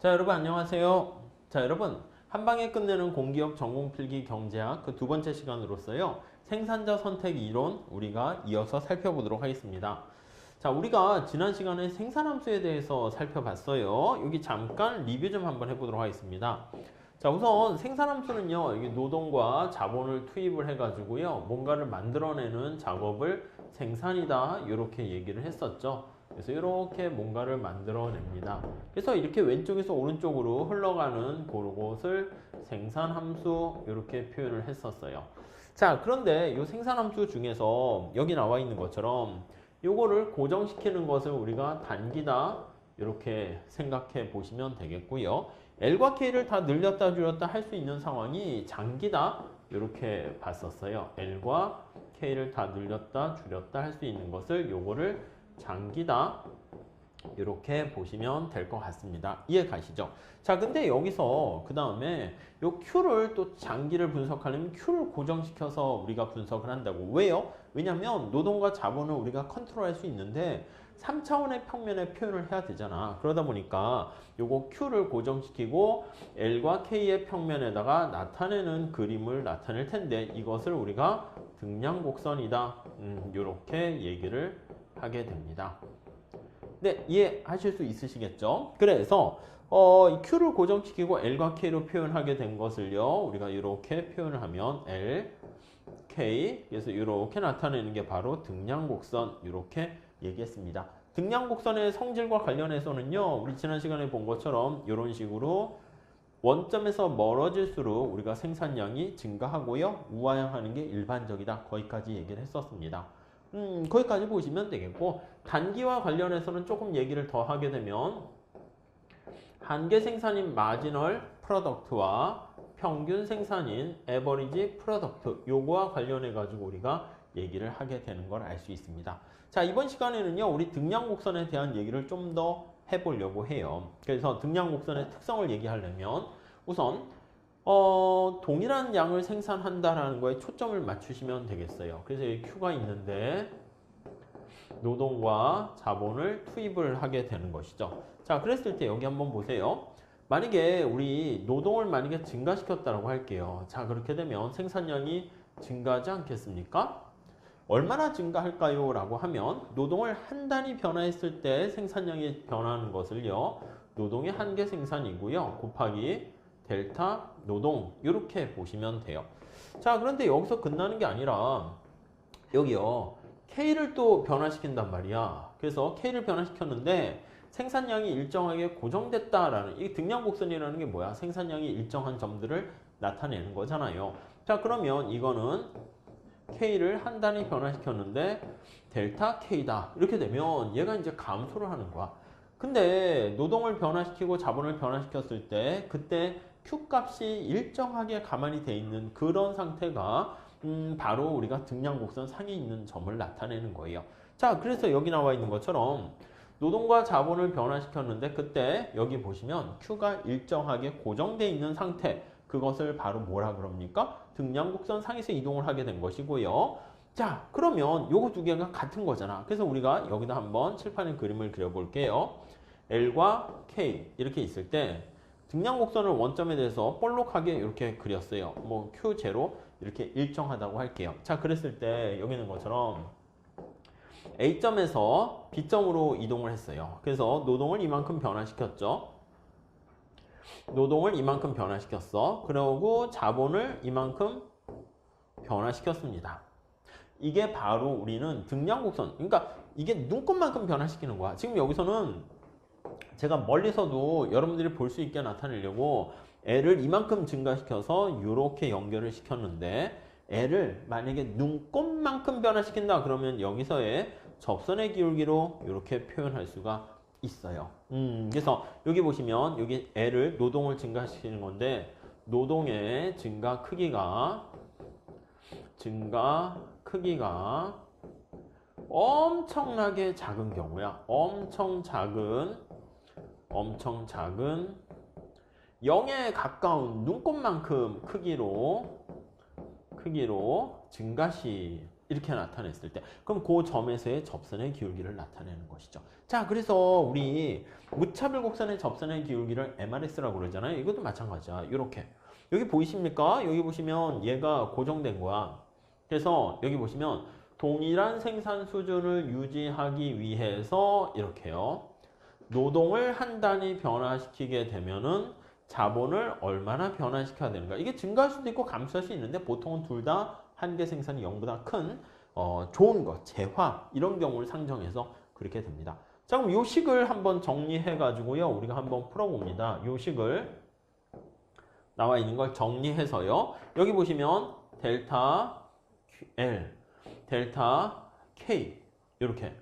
자, 여러분 안녕하세요. 자, 여러분 한방에 끝내는 공기업 전공필기 경제학 그 두 번째 시간으로서요. 생산자 선택 이론 우리가 이어서 살펴보도록 하겠습니다. 자, 우리가 지난 시간에 생산함수에 대해서 살펴봤어요. 여기 잠깐 리뷰 좀 한번 해보도록 하겠습니다. 자, 우선 생산함수는요. 여기 노동과 자본을 투입을 해가지고요. 뭔가를 만들어내는 작업을 생산이다. 이렇게 얘기를 했었죠. 그래서 이렇게 뭔가를 만들어냅니다. 그래서 이렇게 왼쪽에서 오른쪽으로 흘러가는 그것을 생산함수 이렇게 표현을 했었어요. 자, 그런데 이 생산함수 중에서 여기 나와 있는 것처럼 요거를 고정시키는 것을 우리가 단기다 이렇게 생각해 보시면 되겠고요. L과 K를 다 늘렸다 줄였다 할 수 있는 상황이 장기다 이렇게 봤었어요. L과 K를 다 늘렸다 줄였다 할 수 있는 것을 요거를 장기다 이렇게 보시면 될 것 같습니다. 이해 가시죠? 자, 근데 여기서 그 다음에 요 Q를 또 장기를 분석하려면 Q를 고정시켜서 우리가 분석을 한다고. 왜요? 왜냐면 노동과 자본을 우리가 컨트롤할 수 있는데 3차원의 평면에 표현을 해야 되잖아. 그러다 보니까 요거 Q를 고정시키고 L과 K의 평면에다가 나타내는 그림을 나타낼 텐데 이것을 우리가 등량곡선이다. 요렇게 얘기를 하게 됩니다. 네, 이해하실 수 있으시겠죠? 그래서 이 Q를 고정시키고 L과 K로 표현하게 된 것을요. 우리가 이렇게 표현을 하면 L, K 그래서 이렇게 나타내는 게 바로 등량곡선 이렇게 얘기했습니다. 등량곡선의 성질과 관련해서는요. 우리 지난 시간에 본 것처럼 이런 식으로 원점에서 멀어질수록 우리가 생산량이 증가하고요. 우하향하는 게 일반적이다. 거기까지 얘기를 했었습니다. 거기까지 보시면 되겠고 단기와 관련해서는 조금 얘기를 더 하게 되면 한계 생산인 마지널 프로덕트와 평균 생산인 에버리지 프로덕트 요거와 관련해 가지고 우리가 얘기를 하게 되는 걸 알 수 있습니다. 자, 이번 시간에는요. 우리 등량곡선에 대한 얘기를 좀 더 해보려고 해요. 그래서 등량곡선의 특성을 얘기하려면 우선 동일한 양을 생산한다라는 거에 초점을 맞추시면 되겠어요. 그래서 여기 Q가 있는데 노동과 자본을 투입을 하게 되는 것이죠. 자, 그랬을 때 여기 한번 보세요. 만약에 우리 노동을 만약에 증가시켰다고 할게요. 자, 그렇게 되면 생산량이 증가하지 않겠습니까? 얼마나 증가할까요? 라고 하면 노동을 한 단위 변화했을 때 생산량이 변하는 것을요. 노동의 한계 생산이고요. 곱하기 델타 노동 이렇게 보시면 돼요. 자, 그런데 여기서 끝나는 게 아니라 여기요. K를 또 변화시킨단 말이야. 그래서 K를 변화시켰는데 생산량이 일정하게 고정됐다라는 이 등량곡선이라는 게 뭐야? 생산량이 일정한 점들을 나타내는 거잖아요. 자, 그러면 이거는 K를 한 단위 변화시켰는데 델타 K다. 이렇게 되면 얘가 이제 감소를 하는 거야. 근데 노동을 변화시키고 자본을 변화시켰을 때 그때 Q 값이 일정하게 가만히 돼 있는 그런 상태가 바로 우리가 등량곡선 상에 있는 점을 나타내는 거예요. 자, 그래서 여기 나와 있는 것처럼 노동과 자본을 변화시켰는데 그때 여기 보시면 Q가 일정하게 고정되어 있는 상태 그것을 바로 뭐라 그럽니까? 등량곡선 상에서 이동을 하게 된 것이고요. 자, 그러면 요거 두 개가 같은 거잖아. 그래서 우리가 여기다 한번 칠판에 그림을 그려볼게요. L과 K 이렇게 있을 때 등량곡선을 원점에 대해서 볼록하게 이렇게 그렸어요. 뭐 Q0 이렇게 일정하다고 할게요. 자, 그랬을 때 여기 있는 것처럼 A점에서 B점으로 이동을 했어요. 그래서 노동을 이만큼 변화시켰죠. 노동을 이만큼 변화시켰어. 그리고 자본을 이만큼 변화시켰습니다. 이게 바로 우리는 등량곡선. 그러니까 이게 눈곱만큼 변화시키는 거야. 지금 여기서는 제가 멀리서도 여러분들이 볼 수 있게 나타내려고 L을 이만큼 증가시켜서 이렇게 연결을 시켰는데 L을 만약에 눈곱만큼 변화시킨다 그러면 여기서의 접선의 기울기로 이렇게 표현할 수가 있어요. 그래서 여기 보시면 여기 L을 노동을 증가시키는 건데 노동의 증가 크기가 엄청나게 작은 경우야. 엄청 작은 0에 가까운 눈곱만큼 크기로 증가시 이렇게 나타냈을 때 그럼 그 점에서의 접선의 기울기를 나타내는 것이죠. 자, 그래서 우리 무차별 곡선의 접선의 기울기를 MRS라고 그러잖아요. 이것도 마찬가지야. 이렇게 여기 보이십니까? 여기 보시면 얘가 고정된 거야. 그래서 여기 보시면 동일한 생산 수준을 유지하기 위해서 이렇게요. 노동을 한 단위 변화시키게 되면은 자본을 얼마나 변화시켜야 되는가. 이게 증가할 수도 있고 감소할 수 있는데 보통은 둘 다 한계 생산이 0보다 큰 좋은 것, 재화 이런 경우를 상정해서 그렇게 됩니다. 자, 그럼 요 식을 한번 정리해 가지고요. 우리가 한번 풀어봅니다. 요 식을 나와 있는 걸 정리해서요. 여기 보시면 델타 L, 델타 K 이렇게.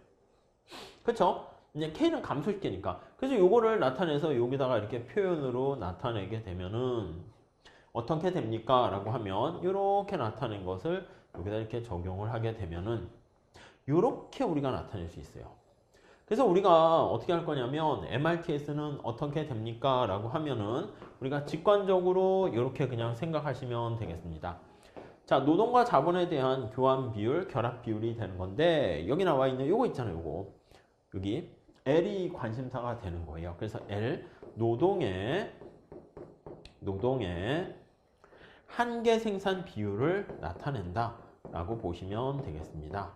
그렇죠? 이제 K는 감소시키니까. 그래서 요거를 나타내서 여기다가 이렇게 표현으로 나타내게 되면은 어떻게 됩니까? 라고 하면 이렇게 나타낸 것을 여기다 이렇게 적용을 하게 되면은 이렇게 우리가 나타낼 수 있어요. 그래서 우리가 어떻게 할 거냐면 MRTS는 어떻게 됩니까? 라고 하면은 우리가 직관적으로 이렇게 그냥 생각하시면 되겠습니다. 자, 노동과 자본에 대한 교환 비율, 결합 비율이 되는 건데 여기 나와 있는 요거 있잖아요. 요거. 여기 L이 관심사가 되는 거예요. 그래서 L, 노동의 한계 생산 비율을 나타낸다 라고 보시면 되겠습니다.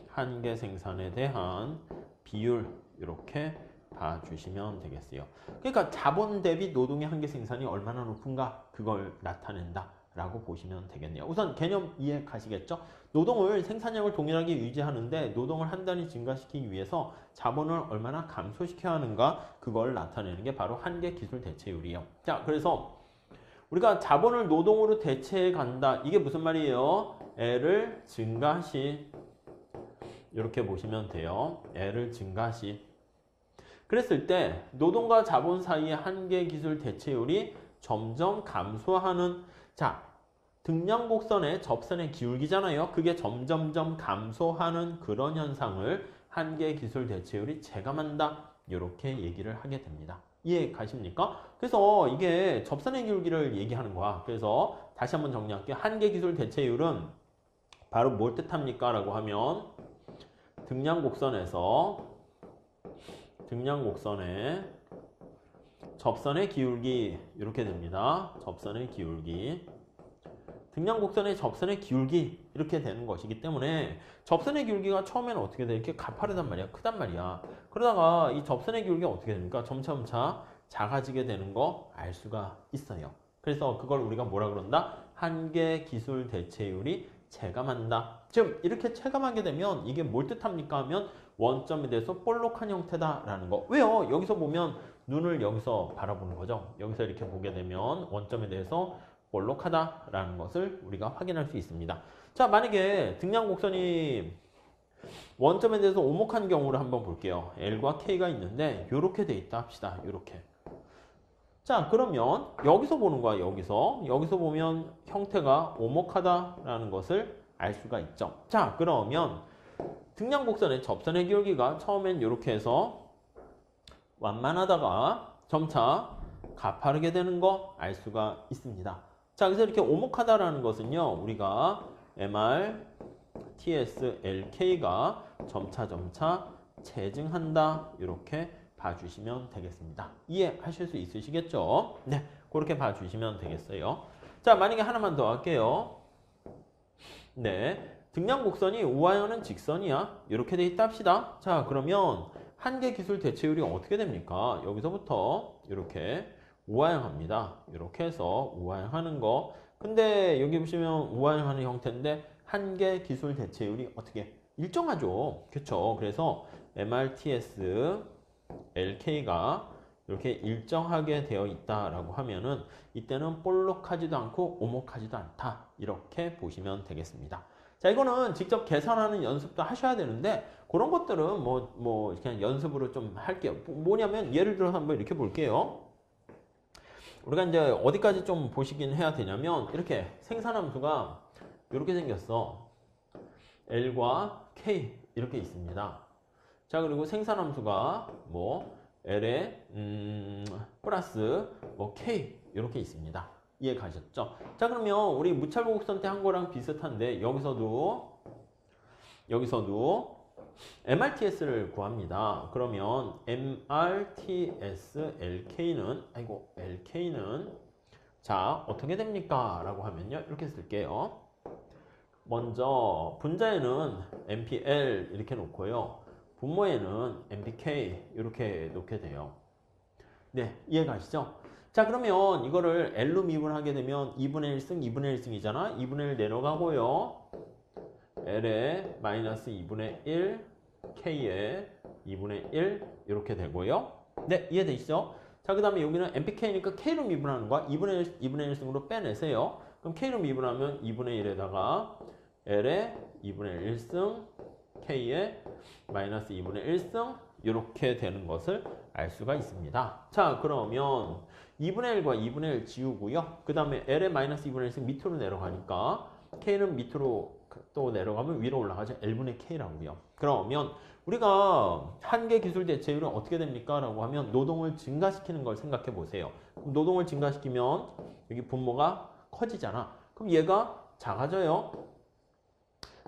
한계 생산에 대한 비율 이렇게 봐주시면 되겠어요. 그러니까 자본 대비 노동의 한계 생산이 얼마나 높은가 그걸 나타낸다 라고 보시면 되겠네요. 우선 개념 이해 가시겠죠? 노동을 생산량을 동일하게 유지하는데 노동을 한 단위 증가시키기 위해서 자본을 얼마나 감소시켜야 하는가 그걸 나타내는 게 바로 한계 기술 대체율이에요. 자, 그래서 우리가 자본을 노동으로 대체해 간다. 이게 무슨 말이에요? L을 증가시 이렇게 보시면 돼요. L을 증가시. 그랬을 때 노동과 자본 사이의 한계 기술 대체율이 점점 감소하는 자, 등량곡선의 접선의 기울기잖아요. 그게 점점점 감소하는 그런 현상을 한계 기술 대체율이 체감한다. 이렇게 얘기를 하게 됩니다. 이해 가십니까? 그래서 이게 접선의 기울기를 얘기하는 거야. 그래서 다시 한번 정리할게요. 한계 기술 대체율은 바로 뭘 뜻합니까? 라고 하면 등량곡선의 접선의 기울기 이렇게 됩니다. 접선의 기울기. 등량곡선의 접선의 기울기 이렇게 되는 것이기 때문에 접선의 기울기가 처음에는 어떻게 돼? 이렇게 가파르단 말이야. 크단 말이야. 그러다가 이 접선의 기울기가 어떻게 됩니까? 점차 작아지게 되는 거 알 수가 있어요. 그래서 그걸 우리가 뭐라 그런다? 한계 기술 대체율이 체감한다. 지금 이렇게 체감하게 되면 이게 뭘 뜻합니까? 하면 원점에 대해서 볼록한 형태다라는 거. 왜요? 여기서 보면 눈을 여기서 바라보는 거죠. 여기서 이렇게 보게 되면 원점에 대해서 볼록하다라는 것을 우리가 확인할 수 있습니다. 자, 만약에 등량곡선이 원점에 대해서 오목한 경우를 한번 볼게요. L과 K가 있는데 이렇게 돼 있다 합시다. 이렇게. 자, 그러면 여기서 보는 거야. 여기서 보면 형태가 오목하다라는 것을 알 수가 있죠. 자, 그러면 등량곡선의 접선의 기울기가 처음엔 이렇게 해서 완만하다가 점차 가파르게 되는 거 알 수가 있습니다. 자, 그래서 이렇게 오목하다라는 것은요, 우리가 MR, TS, LK가 점차 재증한다. 이렇게 봐주시면 되겠습니다. 이해하실 수 있으시겠죠? 네, 그렇게 봐주시면 되겠어요. 자, 만약에 하나만 더 할게요. 네, 등량곡선이 우하형은 직선이야. 이렇게 돼 있다 합시다. 자, 그러면 한계 기술 대체율이 어떻게 됩니까? 여기서부터 이렇게 우하형합니다. 이렇게 해서 우하형하는 거. 근데 여기 보시면 우하형하는 형태인데 한계 기술 대체율이 어떻게 일정하죠. 그렇죠? 그래서 MRTS, LK가 이렇게 일정하게 되어 있다라고 하면은 이때는 볼록하지도 않고 오목하지도 않다. 이렇게 보시면 되겠습니다. 자, 이거는 직접 계산하는 연습도 하셔야 되는데 그런 것들은 뭐 그냥 연습으로 좀 할게요. 뭐냐면 예를 들어서 한번 이렇게 볼게요. 우리가 이제 어디까지 좀 보시긴 해야 되냐면 이렇게 생산함수가 이렇게 생겼어. L과 K 이렇게 있습니다. 자, 그리고 생산함수가 뭐 L에 플러스 뭐 K 이렇게 있습니다. 이해 가셨죠? 자, 그러면 우리 무차별곡선 때 한 거랑 비슷한데 여기서도 여기서도 MRTS를 구합니다. 그러면 MRTS LK는 자, 어떻게 됩니까? 라고 하면요. 이렇게 쓸게요. 먼저 분자에는 MPL 이렇게 놓고요. 분모에는 MPK 이렇게 놓게 돼요. 네, 이해가시죠? 자, 그러면 이거를 L로 미분하게 되면 2분의 1승, 2분의 1승이잖아. 2분의 1 내려가고요. L에 마이너스 2분의 1, K에 2분의 1 이렇게 되고요. 네, 이해되시죠? 자, 그 다음에 여기는 MPK니까 K로 미분하는 거야. 2분의 1승으로 빼내세요. 그럼 K로 미분하면 2분의 1에다가 L에 2분의 1승, K에 마이너스 2분의 1승 이렇게 되는 것을 알 수가 있습니다. 자, 그러면 2분의 1과 2분의 1 지우고요. 그 다음에 L에 마이너스 2분의 1승 밑으로 내려가니까 K는 밑으로 또 내려가면 위로 올라가죠. L분의 K라고요. 그러면 우리가 한계 기술 대체율은 어떻게 됩니까? 라고 하면 노동을 증가시키는 걸 생각해 보세요. 노동을 증가시키면 여기 분모가 커지잖아. 그럼 얘가 작아져요.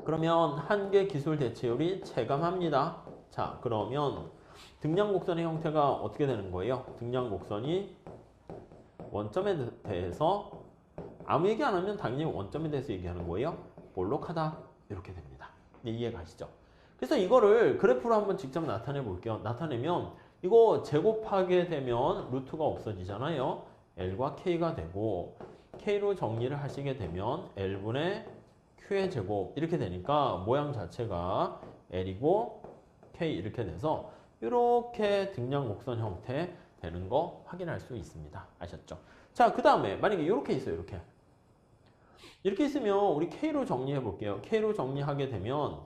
그러면 한계 기술 대체율이 체감합니다. 자, 그러면 등량 곡선의 형태가 어떻게 되는 거예요? 등량 곡선이 원점에 대해서 아무 얘기 안 하면 당연히 원점에 대해서 얘기하는 거예요. 볼록하다 이렇게 됩니다. 네, 이해가시죠? 그래서 이거를 그래프로 한번 직접 나타내 볼게요. 나타내면 이거 제곱하게 되면 루트가 없어지잖아요. L과 K가 되고 K로 정리를 하시게 되면 L분의 Q의 제곱 이렇게 되니까 모양 자체가 L이고 K 이렇게 돼서 이렇게 등량 곡선 형태 되는 거 확인할 수 있습니다. 아셨죠? 자, 그 다음에 만약에 이렇게 있어요. 이렇게 있으면 우리 K로 정리해 볼게요. K로 정리하게 되면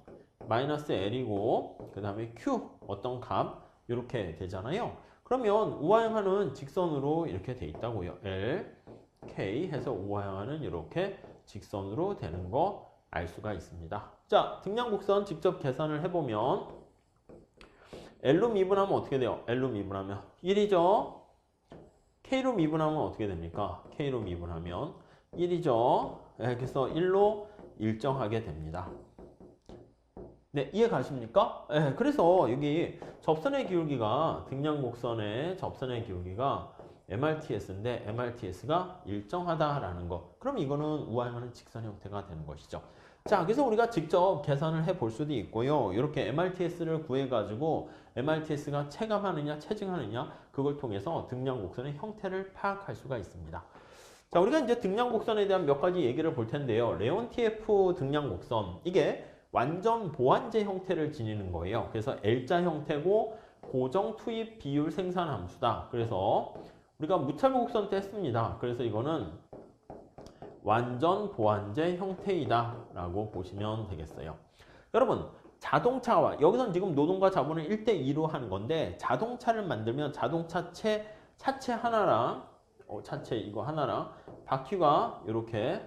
마이너스 L이고 그 다음에 Q 어떤 값 이렇게 되잖아요. 그러면 우하향하는 직선으로 이렇게 돼 있다고요. L, K 해서 우하향하는 이렇게 직선으로 되는 거 알 수가 있습니다. 자, 등량곡선 직접 계산을 해보면 L로 미분하면 어떻게 돼요? L로 미분하면 1이죠. K로 미분하면 어떻게 됩니까? K로 미분하면 1이죠. 그래서 1로 일정하게 됩니다. 네, 이해 가십니까? 네, 그래서 여기 접선의 기울기가 등량곡선의 접선의 기울기가 MRTS인데 MRTS가 일정하다라는 거. 그럼 이거는 우하향하는 직선 형태가 되는 것이죠. 자, 그래서 우리가 직접 계산을 해볼 수도 있고요. 이렇게 MRTS를 구해가지고 MRTS가 체감하느냐, 체증하느냐 그걸 통해서 등량곡선의 형태를 파악할 수가 있습니다. 자, 우리가 이제 등량곡선에 대한 몇 가지 얘기를 볼 텐데요. 레온티에프 등량곡선 이게 완전 보완제 형태를 지니는 거예요. 그래서 L자 형태고 고정 투입 비율 생산함수다. 그래서 우리가 무차별 곡선 때 했습니다. 그래서 이거는 완전 보완제 형태이다 라고 보시면 되겠어요. 여러분, 자동차와 여기서는 지금 노동과 자본을 1대2로 하는 건데 자동차를 만들면 자동차 차체 하나랑 차체 이거 하나랑 바퀴가 이렇게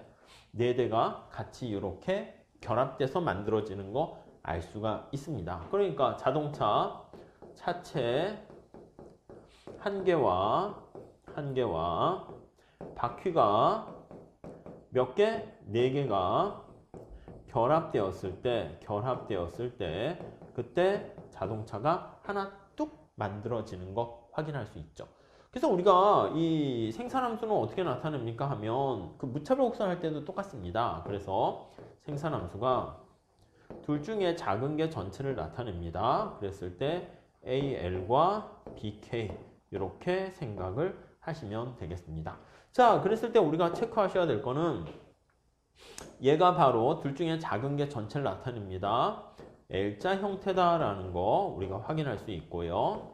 4대가 같이 이렇게 결합돼서 만들어지는 거 알 수가 있습니다. 그러니까 자동차 차체 한 개와 바퀴가 몇 개? 4개가 결합되었을 때 그때 자동차가 하나 뚝 만들어지는 거 확인할 수 있죠. 그래서 우리가 이 생산함수는 어떻게 나타냅니까 하면 그 무차별 곡선 할 때도 똑같습니다. 그래서 생산함수가 둘 중에 작은 게 전체를 나타냅니다. 그랬을 때 AL과 BK 이렇게 생각을 하시면 되겠습니다. 자, 그랬을 때 우리가 체크하셔야 될 거는 얘가 바로 둘 중에 작은 게 전체를 나타냅니다. L자 형태다라는 거 우리가 확인할 수 있고요.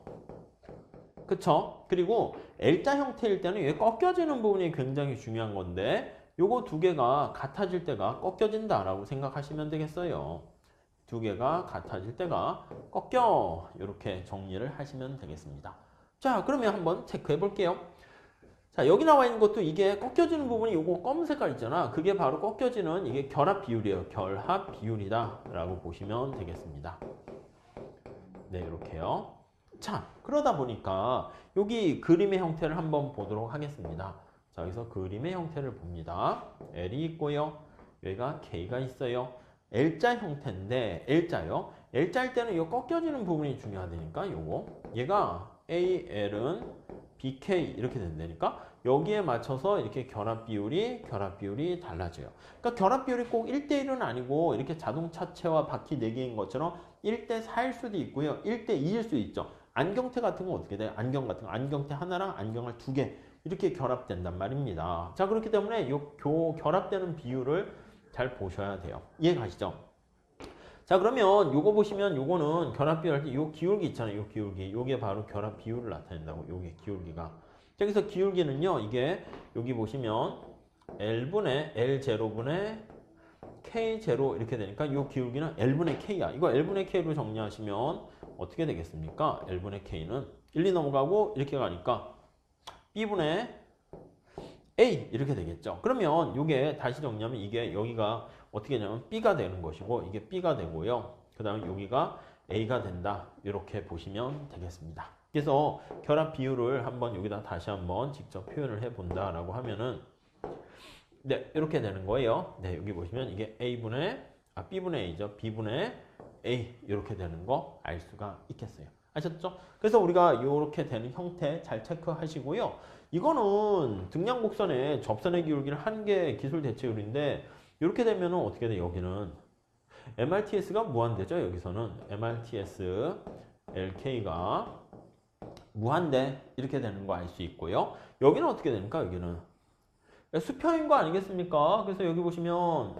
그쵸? 그리고 L자 형태일 때는 얘 꺾여지는 부분이 굉장히 중요한 건데 요거 두 개가 같아질 때가 꺾여진다라고 생각하시면 되겠어요. 두 개가 같아질 때가 꺾여 이렇게 정리를 하시면 되겠습니다. 자, 그러면 한번 체크해 볼게요. 자, 여기 나와 있는 것도 이게 꺾여지는 부분이 요거 검은 색깔 있잖아. 그게 바로 꺾여지는 이게 결합 비율이에요. 결합 비율이다 라고 보시면 되겠습니다. 네, 이렇게요. 자, 그러다 보니까 여기 그림의 형태를 한번 보도록 하겠습니다. 자, 여기서 그림의 형태를 봅니다. L이 있고요. 여기가 K가 있어요. L자 형태인데 L자요. L자일 때는 이거 꺾여지는 부분이 중요하다니까 요거. 얘가 AL은 BK 이렇게 된다니까 여기에 맞춰서 이렇게 결합 비율이 달라져요. 그러니까 결합 비율이 꼭 1대1은 아니고 이렇게 자동차체와 바퀴 4개인 것처럼 1대4일 수도 있고요. 1대2일 수도 있죠. 안경테 같은 건 어떻게 돼요? 안경 같은 거 안경테 하나랑 안경을 2개 이렇게 결합된단 말입니다. 자, 그렇기 때문에 요 결합되는 비율을 잘 보셔야 돼요. 이해가시죠? 자, 그러면 요거 보시면 요거는 결합 비율 할 때 요 기울기 있잖아요. 요 기울기. 요게 바로 결합 비율을 나타낸다고. 요게 기울기가. 여기서 기울기는요. 이게 여기 보시면 L분의 L0분의 K0 이렇게 되니까 요 기울기는 L분의 K야. 이거 L분의 K로 정리하시면 어떻게 되겠습니까? L분의 K는 1, 2 넘어가고 이렇게 가니까 B분의 A 이렇게 되겠죠. 그러면 요게 다시 정리하면 이게 여기가 어떻게 되냐면 B가 되는 것이고 이게 B가 되고요. 그 다음에 여기가 A가 된다. 이렇게 보시면 되겠습니다. 그래서 결합 비율을 한번 여기다 다시 한번 직접 표현을 해 본다라고 하면은 네, 이렇게 되는 거예요. 네, 여기 보시면 이게 B분의 A죠. B분의 A 이렇게 되는 거 알 수가 있겠어요. 아셨죠? 그래서 우리가 이렇게 되는 형태 잘 체크하시고요. 이거는 등량 곡선의 접선의 기울기를 한 개 기술 대체율인데 이렇게 되면은 어떻게 돼? 여기는 MRTS가 무한대죠. 여기서는 MRTS LK가 무한대 이렇게 되는 거 알 수 있고요. 여기는 어떻게 됩니까? 여기는 수평인 거 아니겠습니까? 그래서 여기 보시면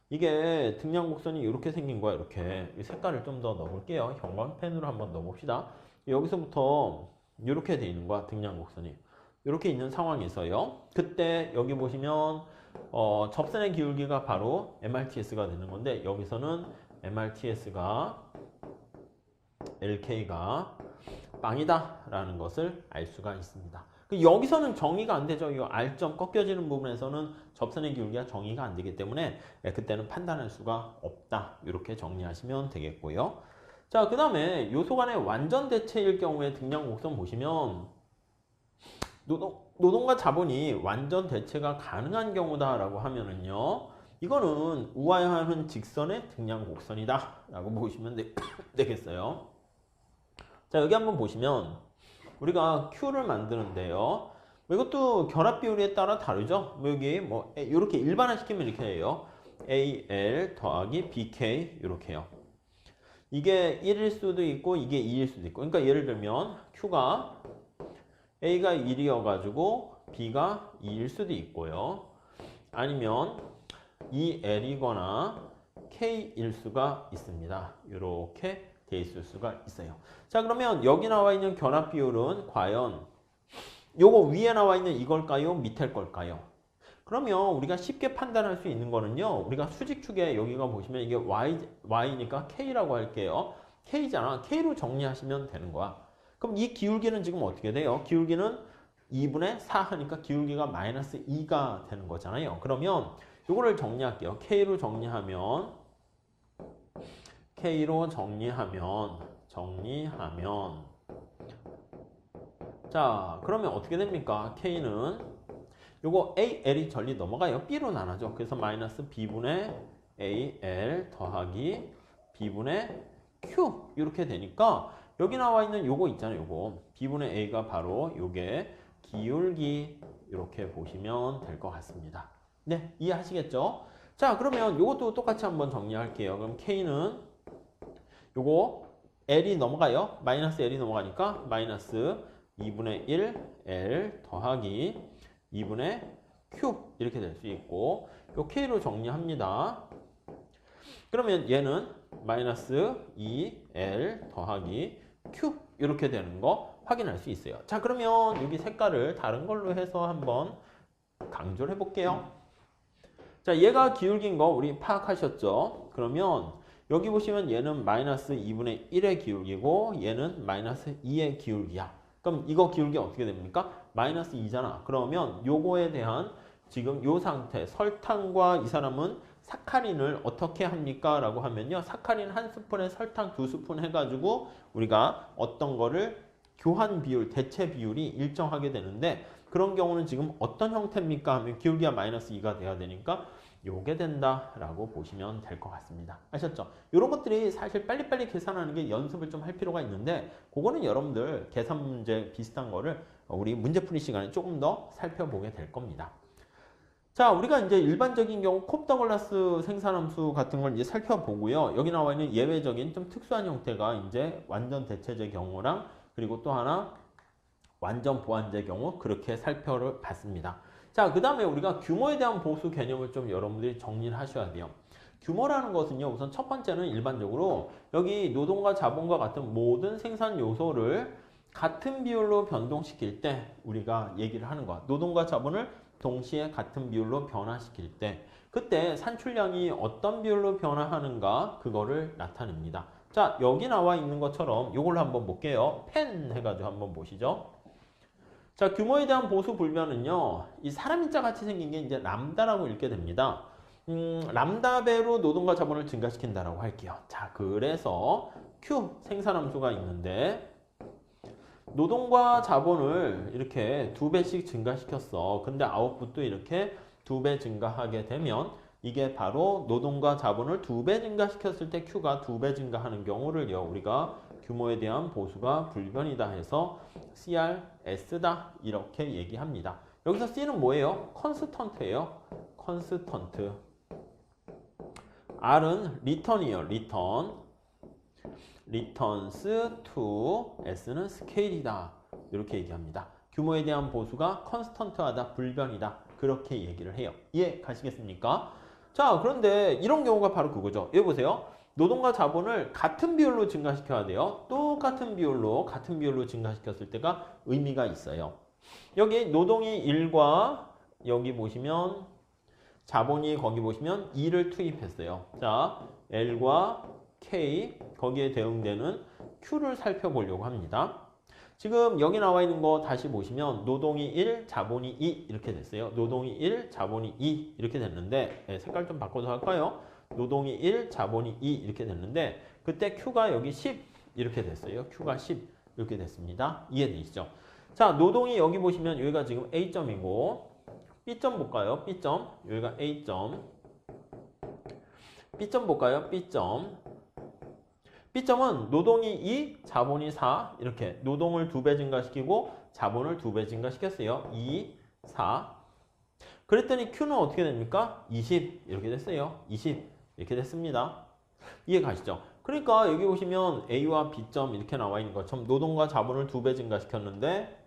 이게 등량 곡선이 이렇게 생긴 거야. 이렇게 색깔을 좀 더 넣어볼게요. 형광펜으로 한번 넣어봅시다. 여기서부터 이렇게 돼 있는 거야. 등량 곡선이 이렇게 있는 상황에서요. 그때 여기 보시면 접선의 기울기가 바로 MRTS가 되는 건데 여기서는 MRTS가 LK가 빵이다 라는 것을 알 수가 있습니다. 여기서는 정의가 안 되죠. 이 R점 꺾여지는 부분에서는 접선의 기울기가 정의가 안 되기 때문에 그때는 판단할 수가 없다. 이렇게 정리하시면 되겠고요. 자, 그 다음에 요소 간의 완전 대체일 경우에 등량 곡선 보시면 노동과 자본이 완전 대체가 가능한 경우다라고 하면은요. 이거는 우하향하는 직선의 등량 곡선이다 라고 보시면 되겠어요. 자, 여기 한번 보시면 우리가 Q를 만드는데요. 이것도 결합 비율에 따라 다르죠. 여기 뭐 이렇게 일반화시키면 이렇게 해요. AL 더하기 BK 이렇게 해요. 이게 1일 수도 있고 이게 2일 수도 있고. 그러니까 예를 들면 Q가 A가 1이어가지고 B가 2일 수도 있고요. 아니면 2L이거나 K일 수가 있습니다. 이렇게 돼 있을 수가 있어요. 자, 그러면 여기 나와 있는 결합 비율은 과연 요거 위에 나와 있는 이걸까요? 밑에 걸까요? 그러면 우리가 쉽게 판단할 수 있는 거는요. 우리가 수직축에 여기가 보시면 이게 Y니까 K라고 할게요. K잖아. K로 정리하시면 되는 거야. 그럼 이 기울기는 지금 어떻게 돼요? 기울기는 2분의 4 하니까 기울기가 마이너스 2가 되는 거잖아요. 그러면 요거를 정리할게요. K로 정리하면 자, 그러면 어떻게 됩니까? K는 요거 AL이 전리 넘어가요. B로 나눠죠. 그래서 마이너스 B분의 AL 더하기 B분의 Q 이렇게 되니까 여기 나와 있는 요거 있잖아요. 요거 B분의 A가 바로 요게 기울기 이렇게 보시면 될 것 같습니다. 네, 이해하시겠죠? 자, 그러면 요것도 똑같이 한번 정리할게요. 그럼 K는 요거 L이 넘어가요. 마이너스 L이 넘어가니까 마이너스 2분의 1 L 더하기 2분의 Q 이렇게 될 수 있고 요 K로 정리합니다. 그러면 얘는 마이너스 2L 더하기 Q 이렇게 되는 거 확인할 수 있어요. 자, 그러면 여기 색깔을 다른 걸로 해서 한번 강조를 해볼게요. 자, 얘가 기울기인 거 우리 파악하셨죠? 그러면 여기 보시면 얘는 마이너스 2분의 1의 기울기고 얘는 마이너스 2의 기울기야. 그럼 이거 기울기 어떻게 됩니까? 마이너스 2잖아. 그러면 요거에 대한 지금 요 상태 설탕과 이 사람은 사카린을 어떻게 합니까? 라고 하면요. 사카린 한 스푼에 설탕 2스푼 해가지고 우리가 어떤 거를 교환 비율, 대체 비율이 일정하게 되는데 그런 경우는 지금 어떤 형태입니까? 하면 기울기가 마이너스 2가 돼야 되니까 요게 된다라고 보시면 될 것 같습니다. 아셨죠? 이런 것들이 사실 빨리빨리 계산하는 게 연습을 좀 할 필요가 있는데 그거는 여러분들 계산 문제 비슷한 거를 우리 문제풀이 시간에 조금 더 살펴보게 될 겁니다. 자, 우리가 이제 일반적인 경우 콥더글라스 생산함수 같은 걸 이제 살펴보고요. 여기 나와 있는 예외적인 좀 특수한 형태가 이제 완전 대체제 경우랑 그리고 또 하나 완전 보완제 경우 그렇게 살펴봤습니다. 자, 그 다음에 우리가 규모에 대한 보수 개념을 좀 여러분들이 정리를 하셔야 돼요. 규모라는 것은요, 우선 첫 번째는 일반적으로 여기 노동과 자본과 같은 모든 생산 요소를 같은 비율로 변동시킬 때 우리가 얘기를 하는 거야. 노동과 자본을 동시에 같은 비율로 변화시킬 때 그때 산출량이 어떤 비율로 변화하는가 그거를 나타냅니다. 자, 여기 나와 있는 것처럼 이걸로 한번 볼게요. 펜 해가지고 한번 보시죠. 자, 규모에 대한 보수 불변은요, 이 사람 인자 같이 생긴 게 이제 람다라고 읽게 됩니다. 람다 배로 노동과 자본을 증가시킨다라고 할게요. 자, 그래서 Q 생산함수가 있는데 노동과 자본을 이렇게 2배씩 증가시켰어. 근데 아웃풋도 이렇게 2배 증가하게 되면 이게 바로 노동과 자본을 2배 증가시켰을 때 Q가 2배 증가하는 경우를요. 우리가 규모에 대한 보수가 불변이다 해서 CRS다 이렇게 얘기합니다. 여기서 C는 뭐예요? 컨스턴트예요. 컨스턴트. R은 리턴이에요. 리턴. returns to S는 스케일이다. 이렇게 얘기합니다. 규모에 대한 보수가 컨스턴트하다, 불변이다. 그렇게 얘기를 해요. 이해 가시겠습니까? 자, 그런데 이런 경우가 바로 그거죠. 여기 보세요. 노동과 자본을 같은 비율로 증가시켜야 돼요. 똑같은 비율로, 같은 비율로 증가시켰을 때가 의미가 있어요. 여기 노동이 1과 여기 보시면 자본이 거기 보시면 2를 투입했어요. 자, L과 K 거기에 대응되는 Q를 살펴보려고 합니다. 지금 여기 나와 있는 거 다시 보시면 노동이 1, 자본이 2 이렇게 됐어요. 노동이 1, 자본이 2 이렇게 됐는데 색깔 좀 바꿔서 할까요? 노동이 1, 자본이 2 이렇게 됐는데 그때 Q가 여기 10 이렇게 됐어요. Q가 10 이렇게 됐습니다. 이해되시죠? 자, 노동이 여기 보시면 여기가 지금 A점이고 B점 볼까요? B점 여기가 A점 B점 볼까요? B점 B점은 노동이 2, 자본이 4 이렇게 노동을 2배 증가시키고 자본을 2배 증가시켰어요. 2, 4 그랬더니 Q는 어떻게 됩니까? 20 이렇게 됐어요. 20 이렇게 됐습니다. 이해 가시죠? 그러니까 여기 보시면 A와 B점 이렇게 나와 있는 것처럼 노동과 자본을 2배 증가시켰는데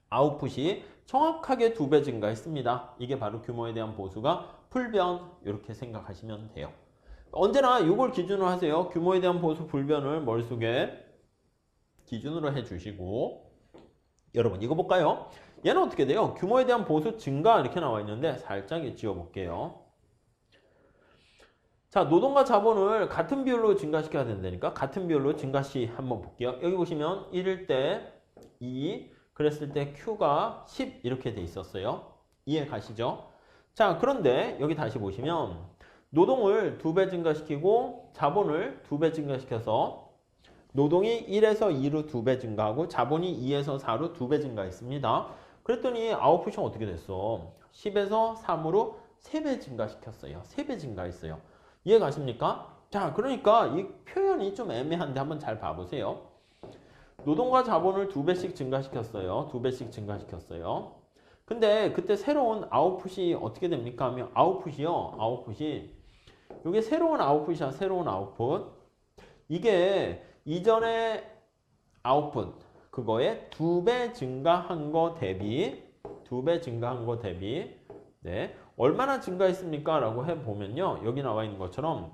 아웃풋이 정확하게 2배 증가했습니다. 이게 바로 규모에 대한 보수가 불변 이렇게 생각하시면 돼요. 언제나 이걸 기준으로 하세요. 규모에 대한 보수 불변을 머릿속에 기준으로 해주시고 여러분 이거 볼까요? 얘는 어떻게 돼요? 규모에 대한 보수 증가 이렇게 나와 있는데 살짝 지워볼게요. 자, 노동과 자본을 같은 비율로 증가시켜야 된다니까 같은 비율로 증가시 한번 볼게요. 여기 보시면 1일 때 2, 그랬을 때 Q가 10 이렇게 돼 있었어요. 이해 가시죠? 자, 그런데 여기 다시 보시면 노동을 2배 증가시키고 자본을 2배 증가시켜서 노동이 1에서 2로 2배 증가하고 자본이 2에서 4로 2배 증가했습니다. 그랬더니 아웃풋이 어떻게 됐어? 10에서 3으로 3배 증가시켰어요. 3배 증가했어요. 이해 가십니까? 자, 그러니까 이 표현이 좀 애매한데 한번 잘 봐보세요. 노동과 자본을 2배씩 증가시켰어요. 2배씩 증가시켰어요. 근데 그때 새로운 아웃풋이 어떻게 됩니까? 하면 아웃풋이 이게 새로운 아웃풋이야. 새로운 아웃풋. 이게 이전에 아웃풋 그거에 2배 증가한 거 대비 2배 증가한 거 대비 네, 얼마나 증가했습니까? 라고 해보면요. 여기 나와 있는 것처럼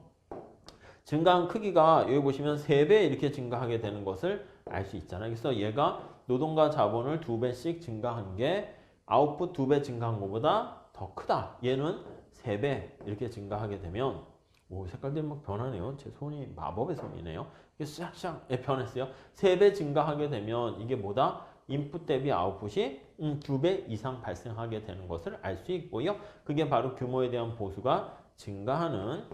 증가한 크기가 여기 보시면 3배 이렇게 증가하게 되는 것을 알 수 있잖아요. 그래서 얘가 노동과 자본을 2배씩 증가한 게 아웃풋 2배 증가한 것보다 더 크다. 얘는 3배 이렇게 증가하게 되면 오, 색깔들이 막 변하네요. 제 손이 마법의 손이네요. 이게 샥샥 변했어요. 3배 증가하게 되면 이게 뭐다? 인풋 대비 아웃풋이 2배 이상 발생하게 되는 것을 알 수 있고요. 그게 바로 규모에 대한 보수가 증가하는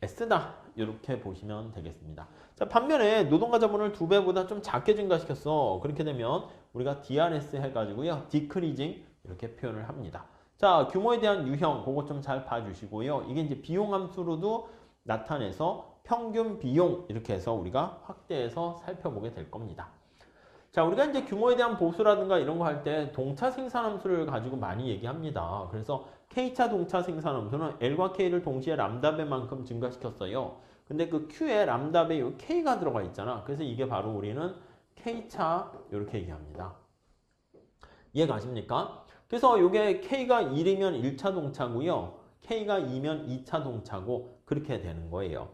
IRS다. 이렇게 보시면 되겠습니다. 자, 반면에 노동과 자본을 2배보다 좀 작게 증가시켰어. 그렇게 되면 우리가 DRS 해가지고요. 디크리징 이렇게 표현을 합니다. 자, 규모에 대한 유형 그거 좀 잘 봐주시고요. 이게 이제 비용함수로도 나타내서 평균 비용 이렇게 해서 우리가 확대해서 살펴보게 될 겁니다. 자, 우리가 이제 규모에 대한 보수라든가 이런 거 할 때 동차 생산함수를 가지고 많이 얘기합니다. 그래서 K차 동차 생산함수는 L과 K를 동시에 람다배만큼 증가시켰어요. 근데 그 Q에 람다배 요 K가 들어가 있잖아. 그래서 이게 바로 우리는 K차 이렇게 얘기합니다. 이해가십니까? 그래서 이게 K가 1이면 1차 동차고요. K가 2면 2차 동차고 그렇게 되는 거예요.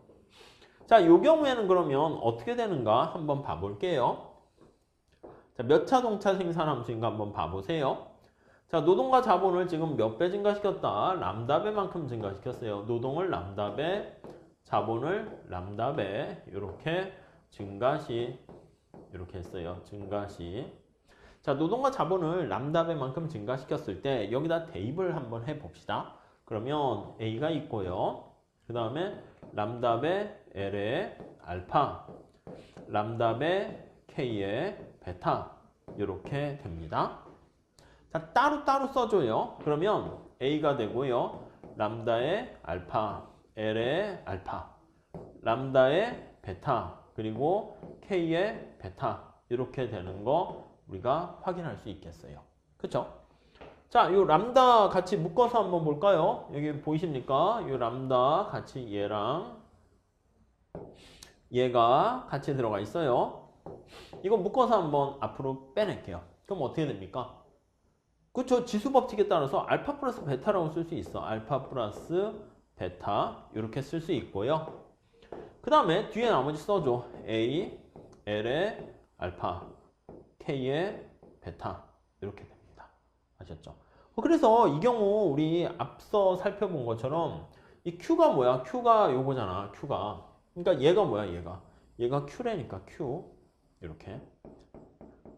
자, 이 경우에는 그러면 어떻게 되는가 한번 봐볼게요. 자, 몇 차 동차 생산 함수인가 한번 봐보세요. 자, 노동과 자본을 지금 몇 배 증가시켰다? 람다배만큼 증가시켰어요. 노동을 람다배, 자본을 람다배 이렇게 증가시 이렇게 했어요. 증가시. 자, 노동과 자본을 람다배만큼 증가시켰을 때 여기다 대입을 한번 해봅시다. 그러면 A가 있고요. 그 다음에 람다배 L의 알파, 람다배 K의 베타 이렇게 됩니다. 자, 따로따로 써줘요. 그러면 A가 되고요. 람다의 알파, L의 알파, 람다의 베타, 그리고 K의 베타 이렇게 되는 거 우리가 확인할 수 있겠어요. 그쵸? 자, 요 람다 같이 묶어서 한번 볼까요? 여기 보이십니까? 요 람다 같이 얘랑 얘가 같이 들어가 있어요. 이거 묶어서 한번 앞으로 빼낼게요. 그럼 어떻게 됩니까? 그쵸? 지수 법칙에 따라서 알파 플러스 베타라고 쓸 수 있어. 알파 플러스 베타 이렇게 쓸 수 있고요. 그 다음에 뒤에 나머지 써줘. A, L의 알파, K의 베타 이렇게 됩니다. 아셨죠? 그래서 이 경우 우리 앞서 살펴본 것처럼 이 Q가 뭐야? Q가 요거잖아. Q가. 그러니까 얘가 뭐야? 얘가 Q라니까 Q 이렇게.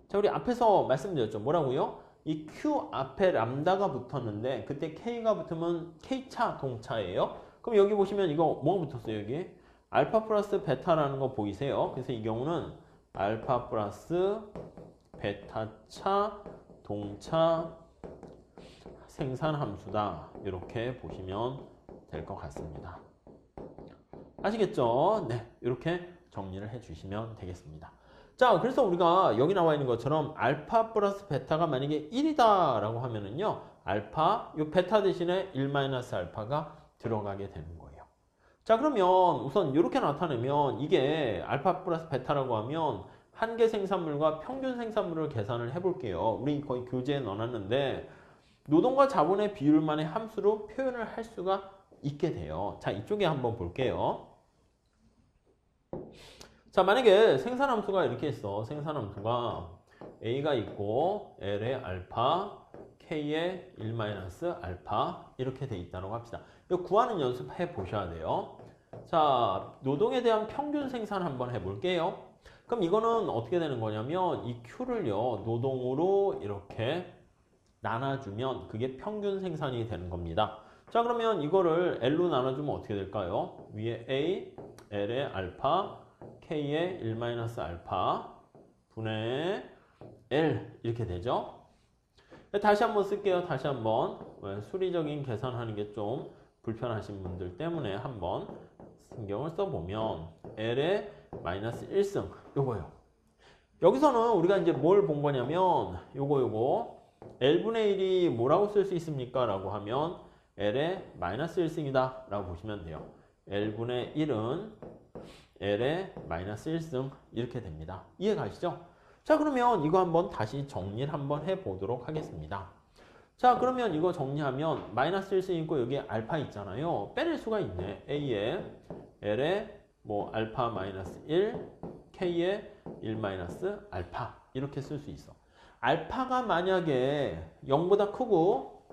자, 우리 앞에서 말씀드렸죠. 뭐라고요? 이 Q 앞에 람다가 붙었는데 그때 K가 붙으면 K차 동차예요. 그럼 여기 보시면 이거 뭐가 붙었어요? 여기 알파 플러스 베타라는 거 보이세요? 그래서 이 경우는 알파 플러스 베타차 동차 생산함수다. 이렇게 보시면 될 것 같습니다. 아시겠죠? 네, 이렇게 정리를 해주시면 되겠습니다. 자, 그래서 우리가 여기 나와 있는 것처럼 알파 플러스 베타가 만약에 1이다 라고 하면은요, 알파, 요 베타 대신에 1-알파가 들어가게 되는 거예요. 자, 그러면 우선 이렇게 나타내면 이게 알파 플러스 베타라고 하면 한계 생산물과 평균 생산물을 계산을 해볼게요. 우리 거의 교재에 넣어놨는데 노동과 자본의 비율만의 함수로 표현을 할 수가 있게 돼요. 자, 이쪽에 한번 볼게요. 자, 만약에 생산함수가 이렇게 있어. 생산함수가 A가 있고 L의 알파, K의 1-알파 이렇게 돼 있다고 합시다. 이거 구하는 연습해 보셔야 돼요. 자, 노동에 대한 평균 생산 한번 해볼게요. 그럼 이거는 어떻게 되는 거냐면 이 Q를요 노동으로 이렇게 나눠주면 그게 평균 생산이 되는 겁니다. 자, 그러면 이거를 L로 나눠주면 어떻게 될까요? 위에 A, L의 알파, K의 1-알파 분의 L 이렇게 되죠. 다시 한번 쓸게요. 다시 한번 수리적인 계산하는 게 좀 불편하신 분들 때문에 한번 신경을 써보면 L의 -1승 요거요. 여기서는 우리가 이제 뭘 본 거냐면 요거 L분의 1이 뭐라고 쓸 수 있습니까? 라고 하면 L의 -1승이다 라고 보시면 돼요. L분의 1은 L의 -1승 이렇게 됩니다. 이해 가시죠? 자, 그러면 이거 한번 다시 정리를 한번 해보도록 하겠습니다. 자, 그러면 이거 정리하면 -1승 있고 여기 알파 있잖아요. 빼낼 수가 있네. A에 L의 뭐 알파 -1, K의 1-알파 이렇게 쓸 수 있어. 알파가 만약에 0보다 크고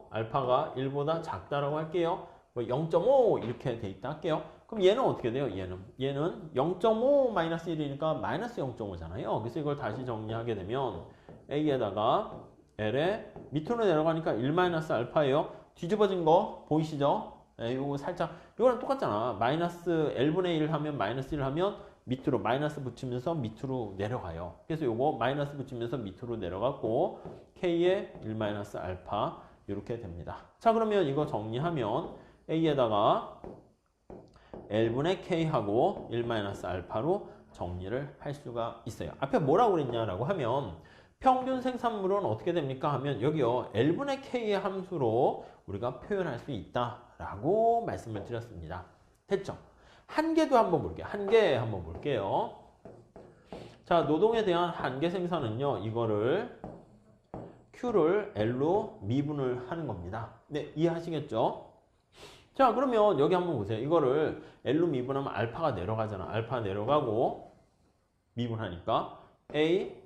알파가 1보다 작다라고 할게요. 뭐 0.5 이렇게 돼 있다 할게요. 그럼 얘는 어떻게 돼요? 얘는 0.5 -1이니까 -0.5잖아요. 그래서 이걸 다시 정리하게 되면 A에다가 L에 밑으로 내려가니까 1-알파예요. 뒤집어진 거 보이시죠? 네, 요거 살짝 이거랑 똑같잖아. -L분의 1 하면 -1 하면 밑으로 마이너스 붙이면서 밑으로 내려가요. 그래서 요거 마이너스 붙이면서 밑으로 내려갔고 K의 1-알파 이렇게 됩니다. 자, 그러면 이거 정리하면 A에다가 L분의 K하고 1-알파로 정리를 할 수가 있어요. 앞에 뭐라고 그랬냐라고 하면 평균 생산물은 어떻게 됩니까? 하면 여기요. L분의 K의 함수로 우리가 표현할 수 있다라고 말씀을 드렸습니다. 됐죠? 한계도 한번 볼게요. 한계 한번 볼게요. 자, 노동에 대한 한계 생산은요. 이거를 Q를 L로 미분을 하는 겁니다. 네, 이해하시겠죠? 자, 그러면 여기 한번 보세요. 이거를 L로 미분하면 알파가 내려가잖아. 알파 내려가고 미분하니까 A,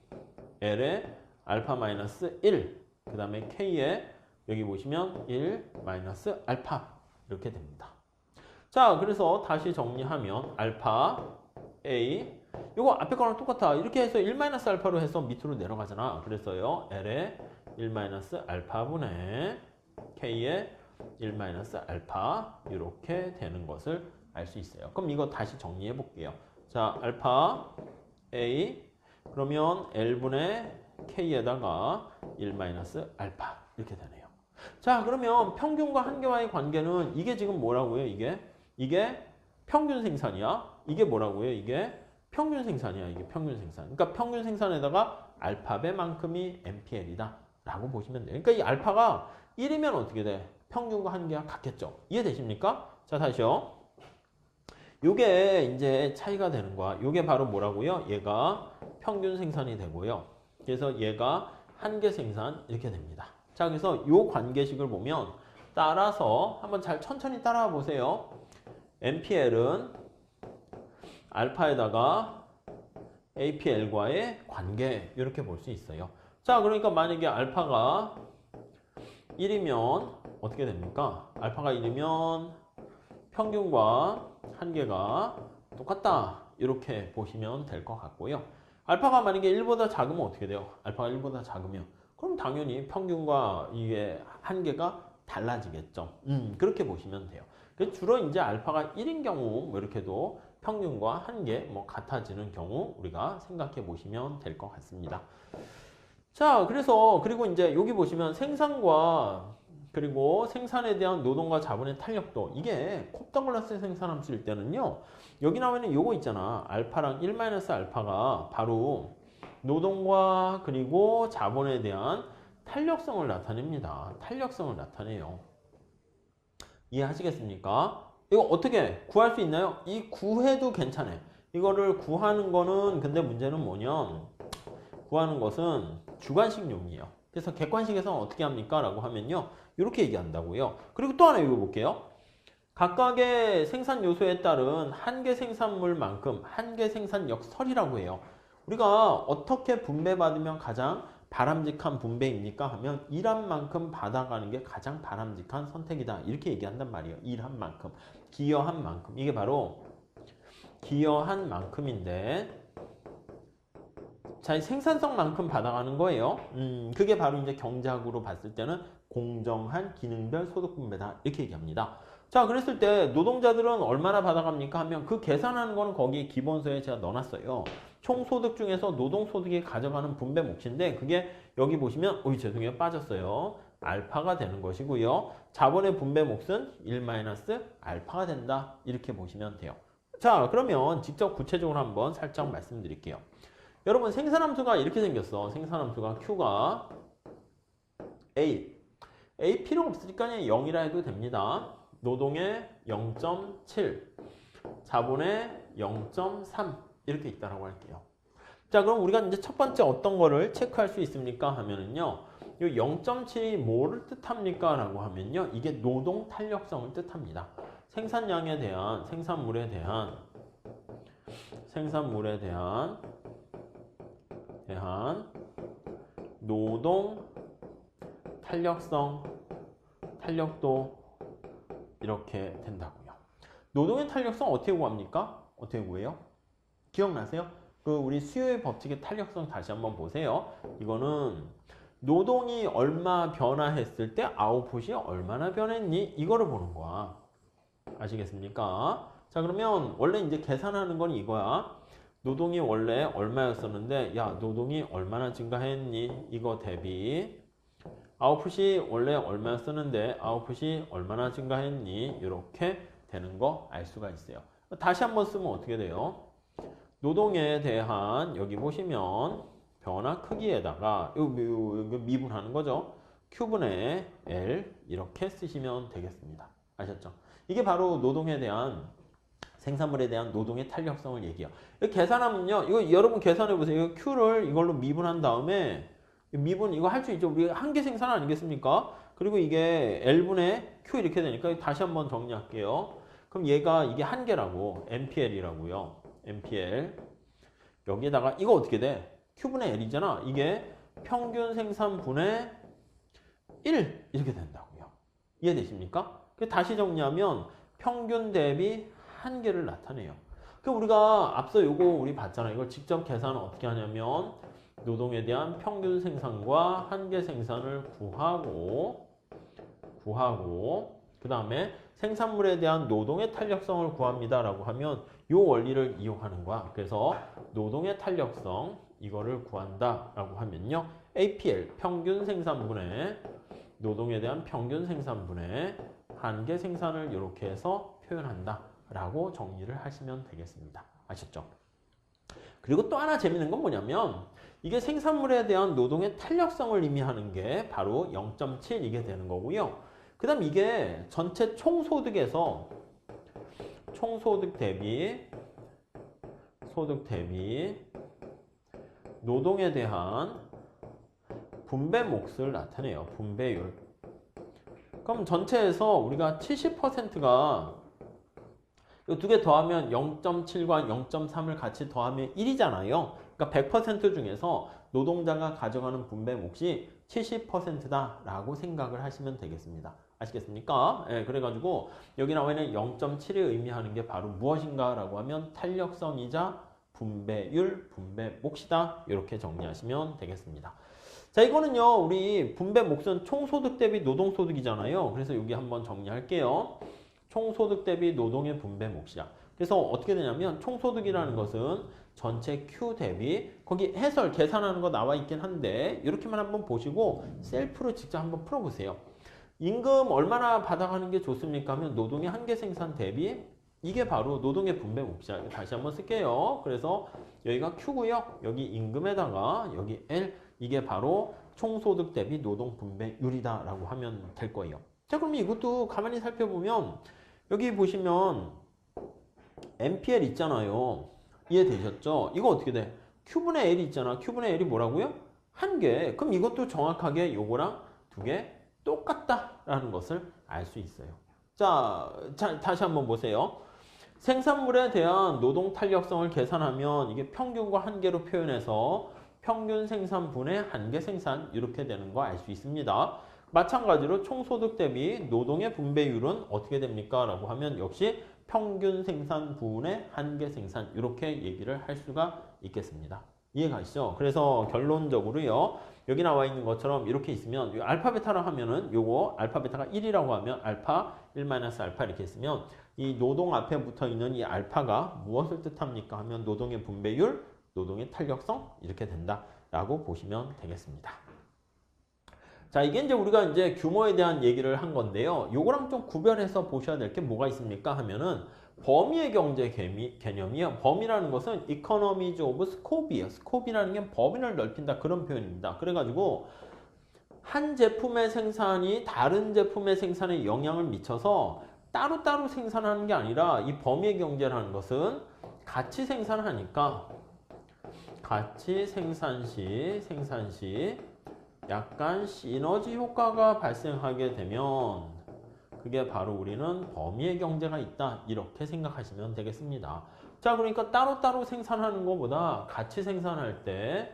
L에 알파 마이너스 1, 그 다음에 K에 여기 보시면 1 마이너스 알파 이렇게 됩니다. 자, 그래서 다시 정리하면 알파 A 이거 앞에 거랑 똑같아. 이렇게 해서 1 마이너스 알파로 해서 밑으로 내려가잖아. 그래서요 L에 1 마이너스 알파분의 K에 1 마이너스 알파 이렇게 되는 것을 알 수 있어요. 그럼 이거 다시 정리해 볼게요. 자, 알파 A 그러면 L분의 K에다가 1 마이너스 알파 이렇게 되네요. 자, 그러면 평균과 한계와의 관계는 이게 지금 뭐라고요? 이게 평균 생산이야. 이게 뭐라고요? 이게 평균 생산이야. 이게 평균 생산. 그러니까 평균 생산에다가 알파배만큼이 MPL이다 라고 보시면 돼요. 그러니까 이 알파가 1이면 어떻게 돼? 평균과 한계가 같겠죠. 이해되십니까? 자, 다시요. 요게 이제 차이가 되는 거야. 요게 바로 뭐라고요? 얘가 평균 생산이 되고요. 그래서 얘가 한계 생산 이렇게 됩니다. 자, 그래서 요 관계식을 보면 따라서 한번 잘 천천히 따라와 보세요. MPL은 알파에다가 APL과의 관계 이렇게 볼 수 있어요. 자, 그러니까 만약에 알파가 1이면 어떻게 됩니까? 알파가 1이면 평균과 한계가 똑같다 이렇게 보시면 될 것 같고요. 알파가 만약에 1보다 작으면 어떻게 돼요? 알파가 1보다 작으면 그럼 당연히 평균과 이게 한계가 달라지겠죠. 그렇게 보시면 돼요. 주로 이제 알파가 1인 경우 뭐 이렇게도 평균과 한계 뭐 같아지는 경우 우리가 생각해 보시면 될 것 같습니다. 자, 그래서 그리고 이제 여기 보시면 생산과 그리고 생산에 대한 노동과 자본의 탄력도 이게 콥더글라스 생산함수일 때는요. 여기 나오는 요거 있잖아. 알파랑 1-알파가 바로 노동과 그리고 자본에 대한 탄력성을 나타냅니다. 탄력성을 나타내요. 이해하시겠습니까? 이거 어떻게 구할 수 있나요? 이 구해도 괜찮아요. 이거를 구하는 거는 근데 문제는 뭐냐? 구하는 것은 주관식용이에요. 그래서 객관식에서는 어떻게 합니까? 라고 하면요. 이렇게 얘기한다고요. 그리고 또 하나 읽어볼게요. 각각의 생산 요소에 따른 한계 생산물만큼 한계 생산력설이라고 해요. 우리가 어떻게 분배받으면 가장 바람직한 분배입니까? 하면 일한 만큼 받아가는 게 가장 바람직한 선택이다. 이렇게 얘기한단 말이에요. 일한 만큼, 기여한 만큼. 이게 바로 기여한 만큼인데 자, 생산성만큼 받아가는 거예요. 그게 바로 이제 경제학으로 봤을 때는 공정한 기능별 소득 분배다. 이렇게 얘기합니다. 자, 그랬을 때 노동자들은 얼마나 받아갑니까? 하면 그 계산하는 거는 거기에 기본서에 제가 넣어놨어요. 총소득 중에서 노동소득이 가져가는 분배 몫인데 그게 여기 보시면 죄송해요. 빠졌어요. 알파가 되는 것이고요. 자본의 분배 몫은 1-알파가 된다. 이렇게 보시면 돼요. 자, 그러면 직접 구체적으로 한번 살짝 말씀드릴게요. 여러분 생산함수가 이렇게 생겼어. 생산함수가 Q가 A 필요 없으니까 그냥 0이라 해도 됩니다. 노동의 0.7 자본의 0.3 이렇게 있다라고 할게요. 자, 그럼 우리가 이제 첫 번째 어떤 거를 체크할 수 있습니까? 하면은요. 이 0.7이 뭐를 뜻합니까? 라고 하면요. 이게 노동 탄력성을 뜻합니다. 생산량에 대한 생산물에 대한 노동 탄력도 이렇게 된다고요. 노동의 탄력성 어떻게 구합니까? 어떻게 구해요? 기억나세요? 그 우리 수요의 법칙의 탄력성 다시 한번 보세요. 이거는 노동이 얼마 변화했을 때 아웃풋이 얼마나 변했니? 이거를 보는 거야. 아시겠습니까? 자, 그러면 원래 이제 계산하는 건 이거야. 노동이 원래 얼마였었는데, 야, 노동이 얼마나 증가했니? 이거 대비. 아웃풋이 원래 얼마였었는데, 아웃풋이 얼마나 증가했니? 이렇게 되는 거 알 수가 있어요. 다시 한번 쓰면 어떻게 돼요? 노동에 대한, 여기 보시면, 변화 크기에다가, 이거 미분하는 거죠. Q분의 L, 이렇게 쓰시면 되겠습니다. 아셨죠? 이게 바로 노동에 대한 생산물에 대한 노동의 탄력성을 얘기해요. 계산하면요. 이거 여러분 계산해 보세요. Q를 이걸로 미분한 다음에 미분 이거 할 수 있죠. 우리 한계 생산 아니겠습니까? 그리고 이게 L분의 Q 이렇게 되니까 다시 한번 정리할게요. 그럼 얘가 이게 한계라고 MPL이라고요. MPL. 여기에다가 이거 어떻게 돼? Q분의 L이잖아. 이게 평균 생산분의 1 이렇게 된다고요. 이해되십니까? 다시 정리하면 평균 대비 한계를 나타내요. 그럼 우리가 앞서 요거 우리 봤잖아요. 이걸 직접 계산을 어떻게 하냐면 노동에 대한 평균 생산과 한계 생산을 구하고 그 다음에 생산물에 대한 노동의 탄력성을 구합니다라고 하면 요 원리를 이용하는 거야. 그래서 노동의 탄력성 이거를 구한다라고 하면요. APL 평균 생산분의 노동에 대한 평균 생산분의 한계 생산을 이렇게 해서 표현한다 라고 정리를 하시면 되겠습니다. 아셨죠? 그리고 또 하나 재밌는 건 뭐냐면 이게 생산물에 대한 노동의 탄력성을 의미하는 게 바로 0.7 이게 되는 거고요. 그 다음 이게 전체 총소득에서 총소득 대비 소득 대비 노동에 대한 분배 몫을 나타내요. 분배율. 그럼 전체에서 우리가 70%가 이 두 개 더하면 0.7과 0.3을 같이 더하면 1이잖아요. 그러니까 100% 중에서 노동자가 가져가는 분배 몫이 70%다라고 생각을 하시면 되겠습니다. 아시겠습니까? 예, 그래가지고 여기 나와 있는 0.7이 의미하는 게 바로 무엇인가라고 하면 탄력성이자 분배율, 분배 몫이다. 이렇게 정리하시면 되겠습니다. 자, 이거는요, 우리 분배 몫은 총소득 대비 노동소득이잖아요. 그래서 여기 한번 정리할게요. 총소득 대비 노동의 분배 몫이야. 그래서 어떻게 되냐면 총소득이라는 것은 전체 Q 대비 거기 해설 계산하는 거 나와 있긴 한데 이렇게만 한번 보시고 셀프로 직접 한번 풀어보세요. 임금 얼마나 받아가는 게 좋습니까 하면 노동의 한계 생산 대비 이게 바로 노동의 분배 몫이야. 다시 한번 쓸게요. 그래서 여기가 Q고요. 여기 임금에다가 여기 L 이게 바로 총소득 대비 노동 분배율이다 라고 하면 될 거예요. 자, 그럼 이것도 가만히 살펴보면 여기 보시면 MPL 있잖아요. 이해되셨죠? 이거 어떻게 돼? Q분의 L이 있잖아. Q분의 L이 뭐라고요? 한계. 그럼 이것도 정확하게 요거랑 두 개 똑같다라는 것을 알 수 있어요. 자, 다시 한번 보세요. 생산물에 대한 노동 탄력성을 계산하면 이게 평균과 한계로 표현해서 평균 생산분의 한계 생산 이렇게 되는 거 알 수 있습니다. 마찬가지로 총소득 대비 노동의 분배율은 어떻게 됩니까? 라고 하면 역시 평균 생산분의 한계 생산 이렇게 얘기를 할 수가 있겠습니다. 이해가시죠? 그래서 결론적으로요. 여기 나와 있는 것처럼 이렇게 있으면 알파 베타라 하면은 요거 알파 베타가 1이라고 하면 알파 1 알파 이렇게 있으면 이 노동 앞에 붙어 있는 이 알파가 무엇을 뜻합니까? 하면 노동의 분배율, 노동의 탄력성 이렇게 된다라고 보시면 되겠습니다. 자, 이게 이제 우리가 이제 규모에 대한 얘기를 한 건데요. 요거랑 좀 구별해서 보셔야 될 게 뭐가 있습니까? 하면은 범위의 경제 개념이요. 범위라는 것은 economies of scope이에요. scope이라는 게 범위를 넓힌다 그런 표현입니다. 그래가지고 한 제품의 생산이 다른 제품의 생산에 영향을 미쳐서 따로따로 생산하는 게 아니라 이 범위의 경제라는 것은 같이 생산하니까 같이 생산 시 약간 시너지 효과가 발생하게 되면 그게 바로 우리는 범위의 경제가 있다 이렇게 생각하시면 되겠습니다. 자, 그러니까 따로따로 생산하는 것보다 같이 생산할 때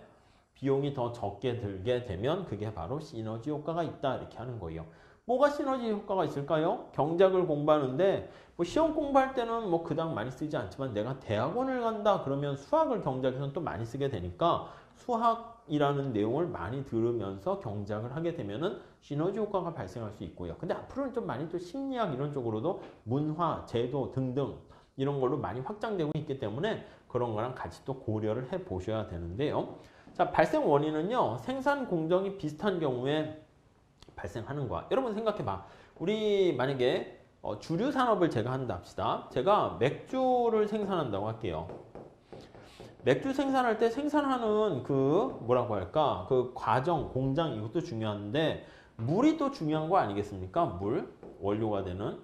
비용이 더 적게 들게 되면 그게 바로 시너지 효과가 있다 이렇게 하는 거예요. 뭐가 시너지 효과가 있을까요? 경작을 공부하는데 뭐 시험 공부할 때는 뭐 그닥 많이 쓰지 않지만 내가 대학원을 간다 그러면 수학을 경작에서는 또 많이 쓰게 되니까 수학이라는 내용을 많이 들으면서 경작을 하게 되면은 시너지 효과가 발생할 수 있고요. 근데 앞으로는 좀 많이 또 심리학 이런 쪽으로도 문화, 제도 등등 이런 걸로 많이 확장되고 있기 때문에 그런 거랑 같이 또 고려를 해 보셔야 되는데요. 자, 발생 원인은요. 생산 공정이 비슷한 경우에 발생하는 거야. 여러분 생각해 봐. 우리 만약에 주류 산업을 제가 한다 합시다. 제가 맥주를 생산한다고 할게요. 맥주 생산할 때 생산하는 그 뭐라고 할까? 그 과정, 공장 이것도 중요한데 물이 또 중요한 거 아니겠습니까? 물, 원료가 되는.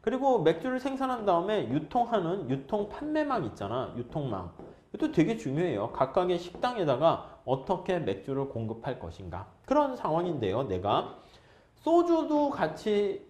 그리고 맥주를 생산한 다음에 유통하는 유통 판매망 있잖아. 유통망. 이것도 되게 중요해요. 각각의 식당에다가 어떻게 맥주를 공급할 것인가. 그런 상황인데요. 내가 소주도 같이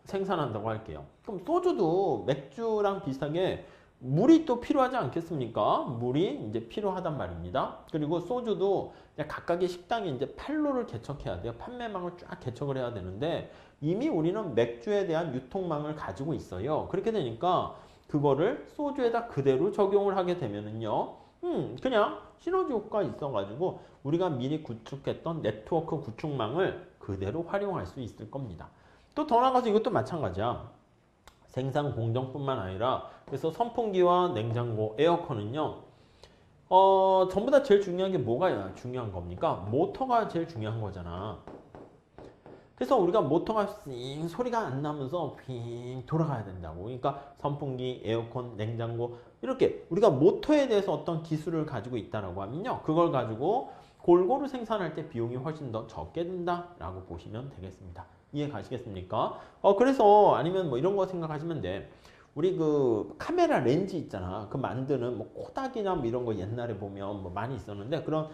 생산한다고 할게요. 그럼 소주도 맥주랑 비슷하게 물이 또 필요하지 않겠습니까? 물이 이제 필요하단 말입니다. 그리고 소주도 각각의 식당에 이제 판로를 개척해야 돼요. 판매망을 쫙 개척을 해야 되는데 이미 우리는 맥주에 대한 유통망을 가지고 있어요. 그렇게 되니까 그거를 소주에다 그대로 적용을 하게 되면은요. 그냥 시너지 효과가 있어가지고 우리가 미리 구축했던 네트워크 구축망을 그대로 활용할 수 있을 겁니다. 또 더 나아가서 이것도 마찬가지야. 생산 공정뿐만 아니라 그래서 선풍기와 냉장고, 에어컨은요. 전부 다 제일 중요한 게 뭐가 중요한 겁니까? 모터가 제일 중요한 거잖아. 그래서 우리가 모터가 씩 소리가 안 나면서 핑 돌아가야 된다고. 그러니까 선풍기, 에어컨, 냉장고 이렇게 우리가 모터에 대해서 어떤 기술을 가지고 있다라고 하면요. 그걸 가지고 골고루 생산할 때 비용이 훨씬 더 적게 든다라고 보시면 되겠습니다. 이해 가시겠습니까? 그래서 아니면 뭐 이런 거 생각하시면 돼. 우리 그 카메라 렌즈 있잖아. 그 만드는 뭐 코닥이나 뭐 이런 거 옛날에 보면 뭐 많이 있었는데 그런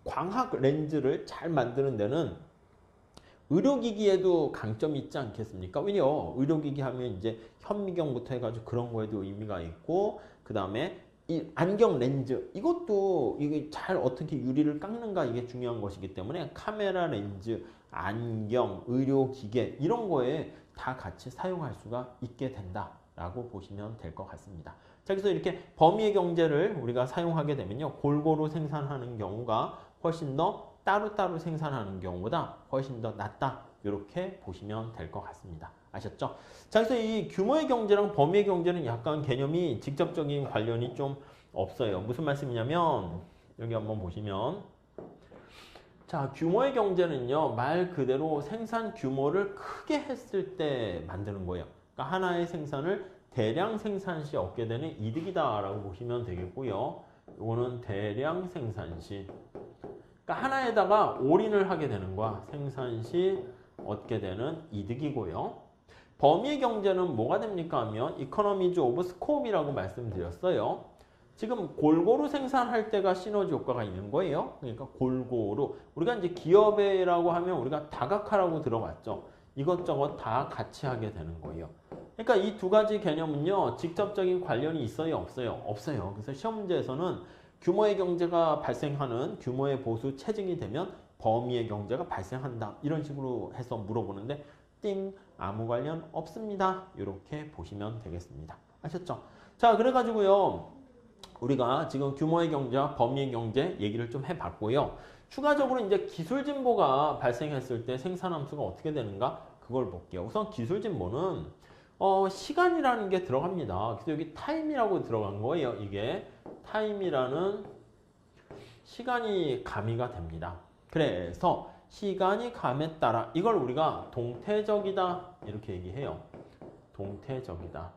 광학 렌즈를 잘 만드는 데는 의료기기에도 강점이 있지 않겠습니까? 왜냐? 의료기기 하면 이제 현미경부터 해가지고 그런 거에도 의미가 있고, 그 다음에 이 안경 렌즈 이것도 이게 잘 어떻게 유리를 깎는가 이게 중요한 것이기 때문에 카메라 렌즈, 안경, 의료기계 이런 거에 다 같이 사용할 수가 있게 된다라고 보시면 될 것 같습니다. 자, 그래서 이렇게 범위의 경제를 우리가 사용하게 되면요, 골고루 생산하는 경우가 훨씬 더 따로따로 생산하는 경우보다 훨씬 더 낫다. 이렇게 보시면 될 것 같습니다. 아셨죠? 자, 그래서 이 규모의 경제랑 범위의 경제는 약간 개념이 직접적인 관련이 좀 없어요. 무슨 말씀이냐면 여기 한번 보시면 자, 규모의 경제는요, 말 그대로 생산 규모를 크게 했을 때 만드는 거예요. 그러니까 하나의 생산을 대량 생산 시 얻게 되는 이득이다라고 보시면 되겠고요. 이거는 대량 생산 시. 그러니까 하나에다가 올인을 하게 되는 거야. 생산 시 얻게 되는 이득이고요. 범위의 경제는 뭐가 됩니까 하면 이코노미즈 오브 스코업이라고 말씀드렸어요. 지금 골고루 생산할 때가 시너지 효과가 있는 거예요. 그러니까 골고루. 우리가 이제 기업이라고 하면 우리가 다각화라고 들어봤죠. 이것저것 다 같이 하게 되는 거예요. 그러니까 이 두 가지 개념은요, 직접적인 관련이 있어요, 없어요? 없어요. 그래서 시험 문제에서는 규모의 경제가 발생하는 규모의 보수 체증이 되면 범위의 경제가 발생한다. 이런 식으로 해서 물어보는데 띵! 아무 관련 없습니다. 이렇게 보시면 되겠습니다. 아셨죠? 자, 그래가지고요. 우리가 지금 규모의 경제와 범위의 경제 얘기를 좀 해봤고요. 추가적으로 이제 기술 진보가 발생했을 때 생산함수가 어떻게 되는가? 그걸 볼게요. 우선 기술 진보는 시간이라는 게 들어갑니다. 그래서 여기 타임이라고 들어간 거예요. 이게 타임이라는 시간이 가미가 됩니다. 그래서 시간이 감에 따라 이걸 우리가 동태적이다 이렇게 얘기해요. 동태적이다.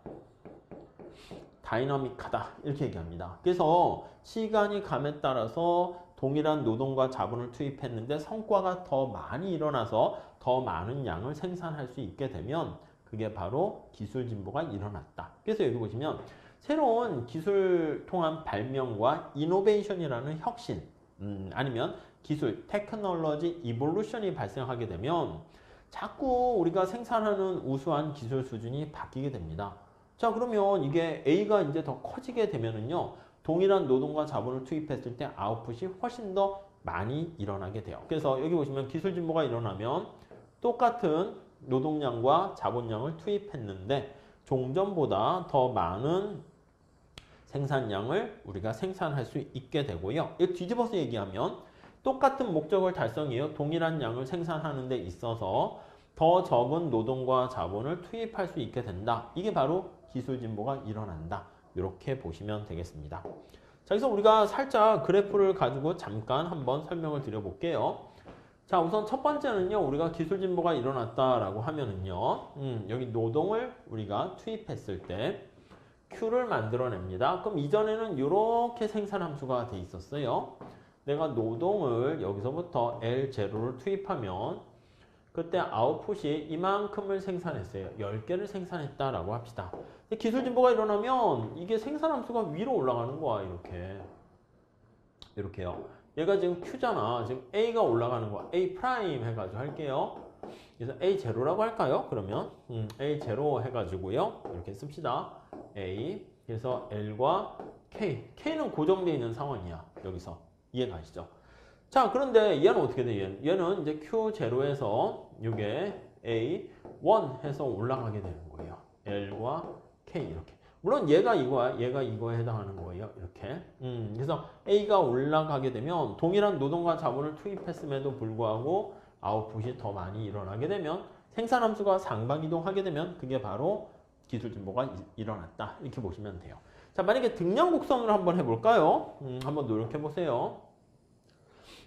다이나믹하다 이렇게 얘기합니다. 그래서 시간이 감에 따라서 동일한 노동과 자본을 투입했는데 성과가 더 많이 일어나서 더 많은 양을 생산할 수 있게 되면 그게 바로 기술 진보가 일어났다. 그래서 여기 보시면 새로운 기술 통한 발명과 이노베이션이라는 혁신 아니면 기술, 테크놀로지 이볼루션이 발생하게 되면 자꾸 우리가 생산하는 우수한 기술 수준이 바뀌게 됩니다. 자, 그러면 이게 A가 이제 더 커지게 되면은요, 동일한 노동과 자본을 투입했을 때 아웃풋이 훨씬 더 많이 일어나게 돼요. 그래서 여기 보시면 기술 진보가 일어나면 똑같은 노동량과 자본량을 투입했는데 종전보다 더 많은 생산량을 우리가 생산할 수 있게 되고요. 이거 뒤집어서 얘기하면 똑같은 목적을 달성해요. 동일한 양을 생산하는 데 있어서 더 적은 노동과 자본을 투입할 수 있게 된다. 이게 바로 기술 진보가 일어난다. 이렇게 보시면 되겠습니다. 자, 그래서 우리가 살짝 그래프를 가지고 잠깐 한번 설명을 드려볼게요. 자, 우선 첫 번째는요, 우리가 기술 진보가 일어났다라고 하면은요, 여기 노동을 우리가 투입했을 때 Q를 만들어냅니다. 그럼 이전에는 이렇게 생산함수가 돼 있었어요. 내가 노동을 여기서부터 L0를 투입하면 그때 아웃풋이 이만큼을 생산했어요. 10개를 생산했다라고 합시다. 기술 진보가 일어나면 이게 생산함수가 위로 올라가는 거야. 이렇게요. 얘가 지금 Q잖아. 지금 A가 올라가는 거야. A 프라임 해가지고 할게요. 그래서 A0라고 할까요? 그러면 A0 해가지고요. 이렇게 씁시다. A. 그래서 L과 K. K는 고정되어 있는 상황이야. 여기서. 이해가시죠? 자, 그런데 얘는 어떻게 돼? 얘는 이제 Q0에서 이게 A1 해서 올라가게 되는 거예요. L과 K 이렇게. 물론 얘가 이거야. 얘가 이거에 해당하는 거예요. 이렇게. 그래서 A가 올라가게 되면 동일한 노동과 자본을 투입했음에도 불구하고 아웃풋이 더 많이 일어나게 되면 생산함수가 상방이동하게 되면 그게 바로 기술 진보가 일어났다. 이렇게 보시면 돼요. 자, 만약에 등량 곡선으로 한번 해볼까요? 한번 노력해 보세요.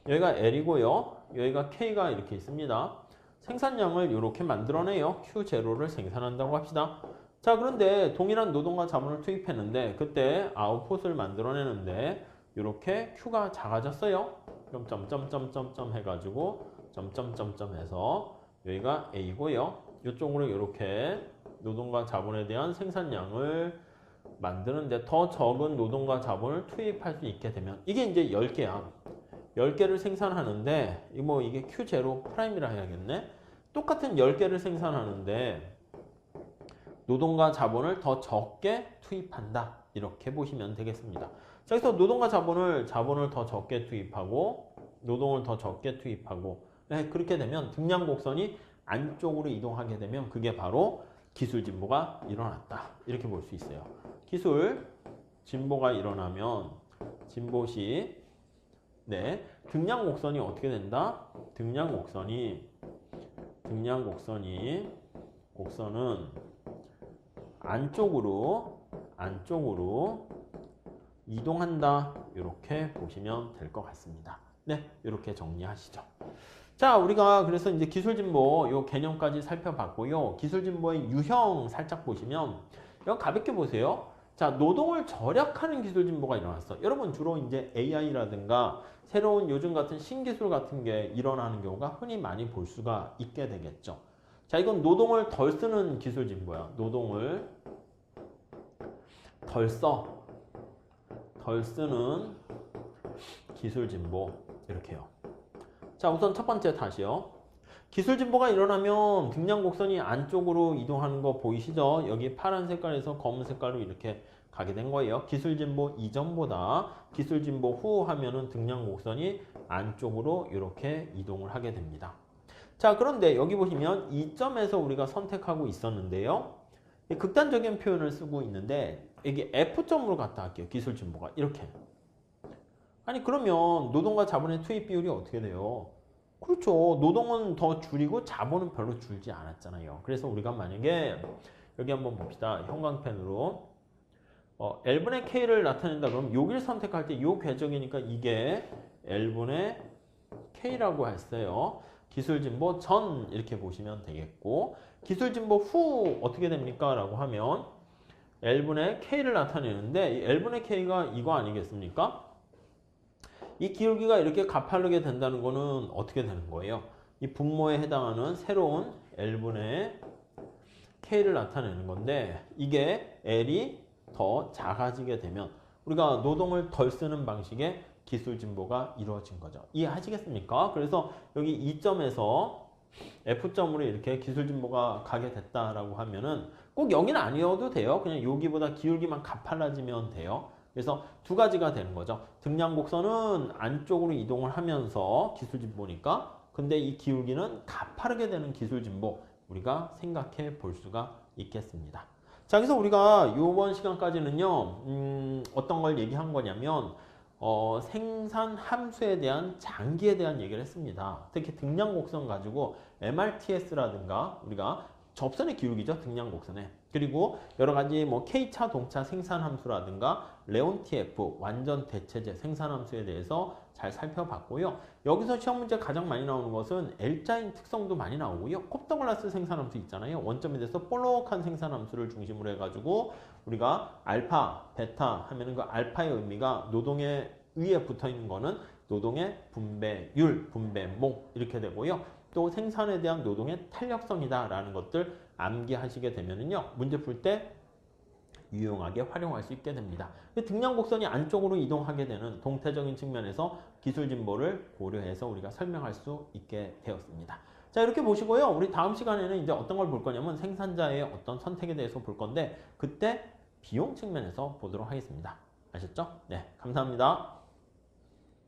여기가 L이고요. 여기가 K가 이렇게 있습니다. 생산량을 이렇게 만들어내요. Q0를 생산한다고 합시다. 자, 그런데 동일한 노동과 자본을 투입했는데 그때 아웃풋을 만들어내는데 이렇게 Q가 작아졌어요. 그럼 점점점점점 해가지고 점점점점 해서 여기가 A고요. 이쪽으로 이렇게 노동과 자본에 대한 생산량을 만드는데 더 적은 노동과 자본을 투입할 수 있게 되면 이게 이제 10개야. 10개를 생산하는데 이게 Q0 프라임이라 해야겠네. 똑같은 10개를 생산하는데 노동과 자본을 더 적게 투입한다. 이렇게 보시면 되겠습니다. 자, 그래서 노동과 자본을 더 적게 투입하고 노동을 더 적게 투입하고 그렇게 되면 등량 곡선이 안쪽으로 이동하게 되면 그게 바로 기술 진보가 일어났다. 이렇게 볼 수 있어요. 기술 진보가 일어나면 진보시 등량 곡선이 어떻게 된다? 곡선은 안쪽으로 이동한다. 이렇게 보시면 될 것 같습니다. 네, 이렇게 정리하시죠. 자, 우리가 그래서 이제 기술 진보 요 개념까지 살펴봤고요. 기술 진보의 유형 살짝 보시면 이거 가볍게 보세요. 자, 노동을 절약하는 기술 진보가 일어났어. 여러분 주로 이제 AI라든가 새로운 요즘 같은 신기술 같은 게 일어나는 경우가 흔히 많이 볼 수가 있게 되겠죠. 자, 이건 노동을 덜 쓰는 기술 진보야. 노동을 덜 쓰는 기술 진보. 이렇게요. 자, 우선 첫 번째 다시요. 기술 진보가 일어나면 등량 곡선이 안쪽으로 이동하는 거 보이시죠? 여기 파란 색깔에서 검은 색깔로 이렇게 가게 된 거예요. 기술 진보 이전보다 기술 진보 후 하면은 등량 곡선이 안쪽으로 이렇게 이동을 하게 됩니다. 자, 그런데 여기 보시면 이 점에서 우리가 선택하고 있었는데요. 극단적인 표현을 쓰고 있는데 이게 F점으로 갔다 할게요. 기술 진보가 이렇게. 아니 그러면 노동과 자본의 투입 비율이 어떻게 돼요? 그렇죠. 노동은 더 줄이고 자본은 별로 줄지 않았잖아요. 그래서 우리가 만약에 여기 한번 봅시다. 형광펜으로 L분의 K를 나타낸다 그러면 여기를 선택할 때 이 궤적이니까 이게 L분의 K라고 했어요. 기술 진보 전 이렇게 보시면 되겠고 기술 진보 후 어떻게 됩니까? 라고 하면 L분의 K를 나타내는데 이 L분의 K가 이거 아니겠습니까? 이 기울기가 이렇게 가파르게 된다는 거는 어떻게 되는 거예요? 이 분모에 해당하는 새로운 L분의 K를 나타내는 건데 이게 L이 더 작아지게 되면 우리가 노동을 덜 쓰는 방식의 기술 진보가 이루어진 거죠. 이해하시겠습니까? 그래서 여기 이 점에서 F점으로 이렇게 기술 진보가 가게 됐다라고 하면은 꼭 여기는 아니어도 돼요. 그냥 여기보다 기울기만 가팔라지면 돼요. 그래서 두 가지가 되는 거죠. 등량 곡선은 안쪽으로 이동을 하면서 기술 진보니까 근데 이 기울기는 가파르게 되는 기술 진보 우리가 생각해 볼 수가 있겠습니다. 자, 그래서 우리가 이번 시간까지는요 어떤 걸 얘기한 거냐면 생산 함수에 대한 장기에 대한 얘기를 했습니다. 특히 등량 곡선 가지고 MRTS라든가 우리가 접선의 기울기죠. 등량 곡선에. 그리고 여러 가지 뭐 K차 동차 생산 함수라든가 레온TF 완전 대체제 생산 함수에 대해서 잘 살펴봤고요. 여기서 시험 문제 가장 많이 나오는 것은 L자인 특성도 많이 나오고요. 콥더글라스 생산 함수 있잖아요. 원점에 대해서 볼록한 생산 함수를 중심으로 해가지고 우리가 알파, 베타 하면은 그 알파의 의미가 노동의 위에 붙어 있는 거는 노동의 분배율, 분배목 이렇게 되고요. 또 생산에 대한 노동의 탄력성이다 라는 것들 암기하시게 되면은요. 문제 풀 때 유용하게 활용할 수 있게 됩니다. 등량 곡선이 안쪽으로 이동하게 되는 동태적인 측면에서 기술 진보를 고려해서 우리가 설명할 수 있게 되었습니다. 자, 이렇게 보시고요. 우리 다음 시간에는 이제 어떤 걸 볼 거냐면 생산자의 어떤 선택에 대해서 볼 건데 그때 비용 측면에서 보도록 하겠습니다. 아셨죠? 네, 감사합니다.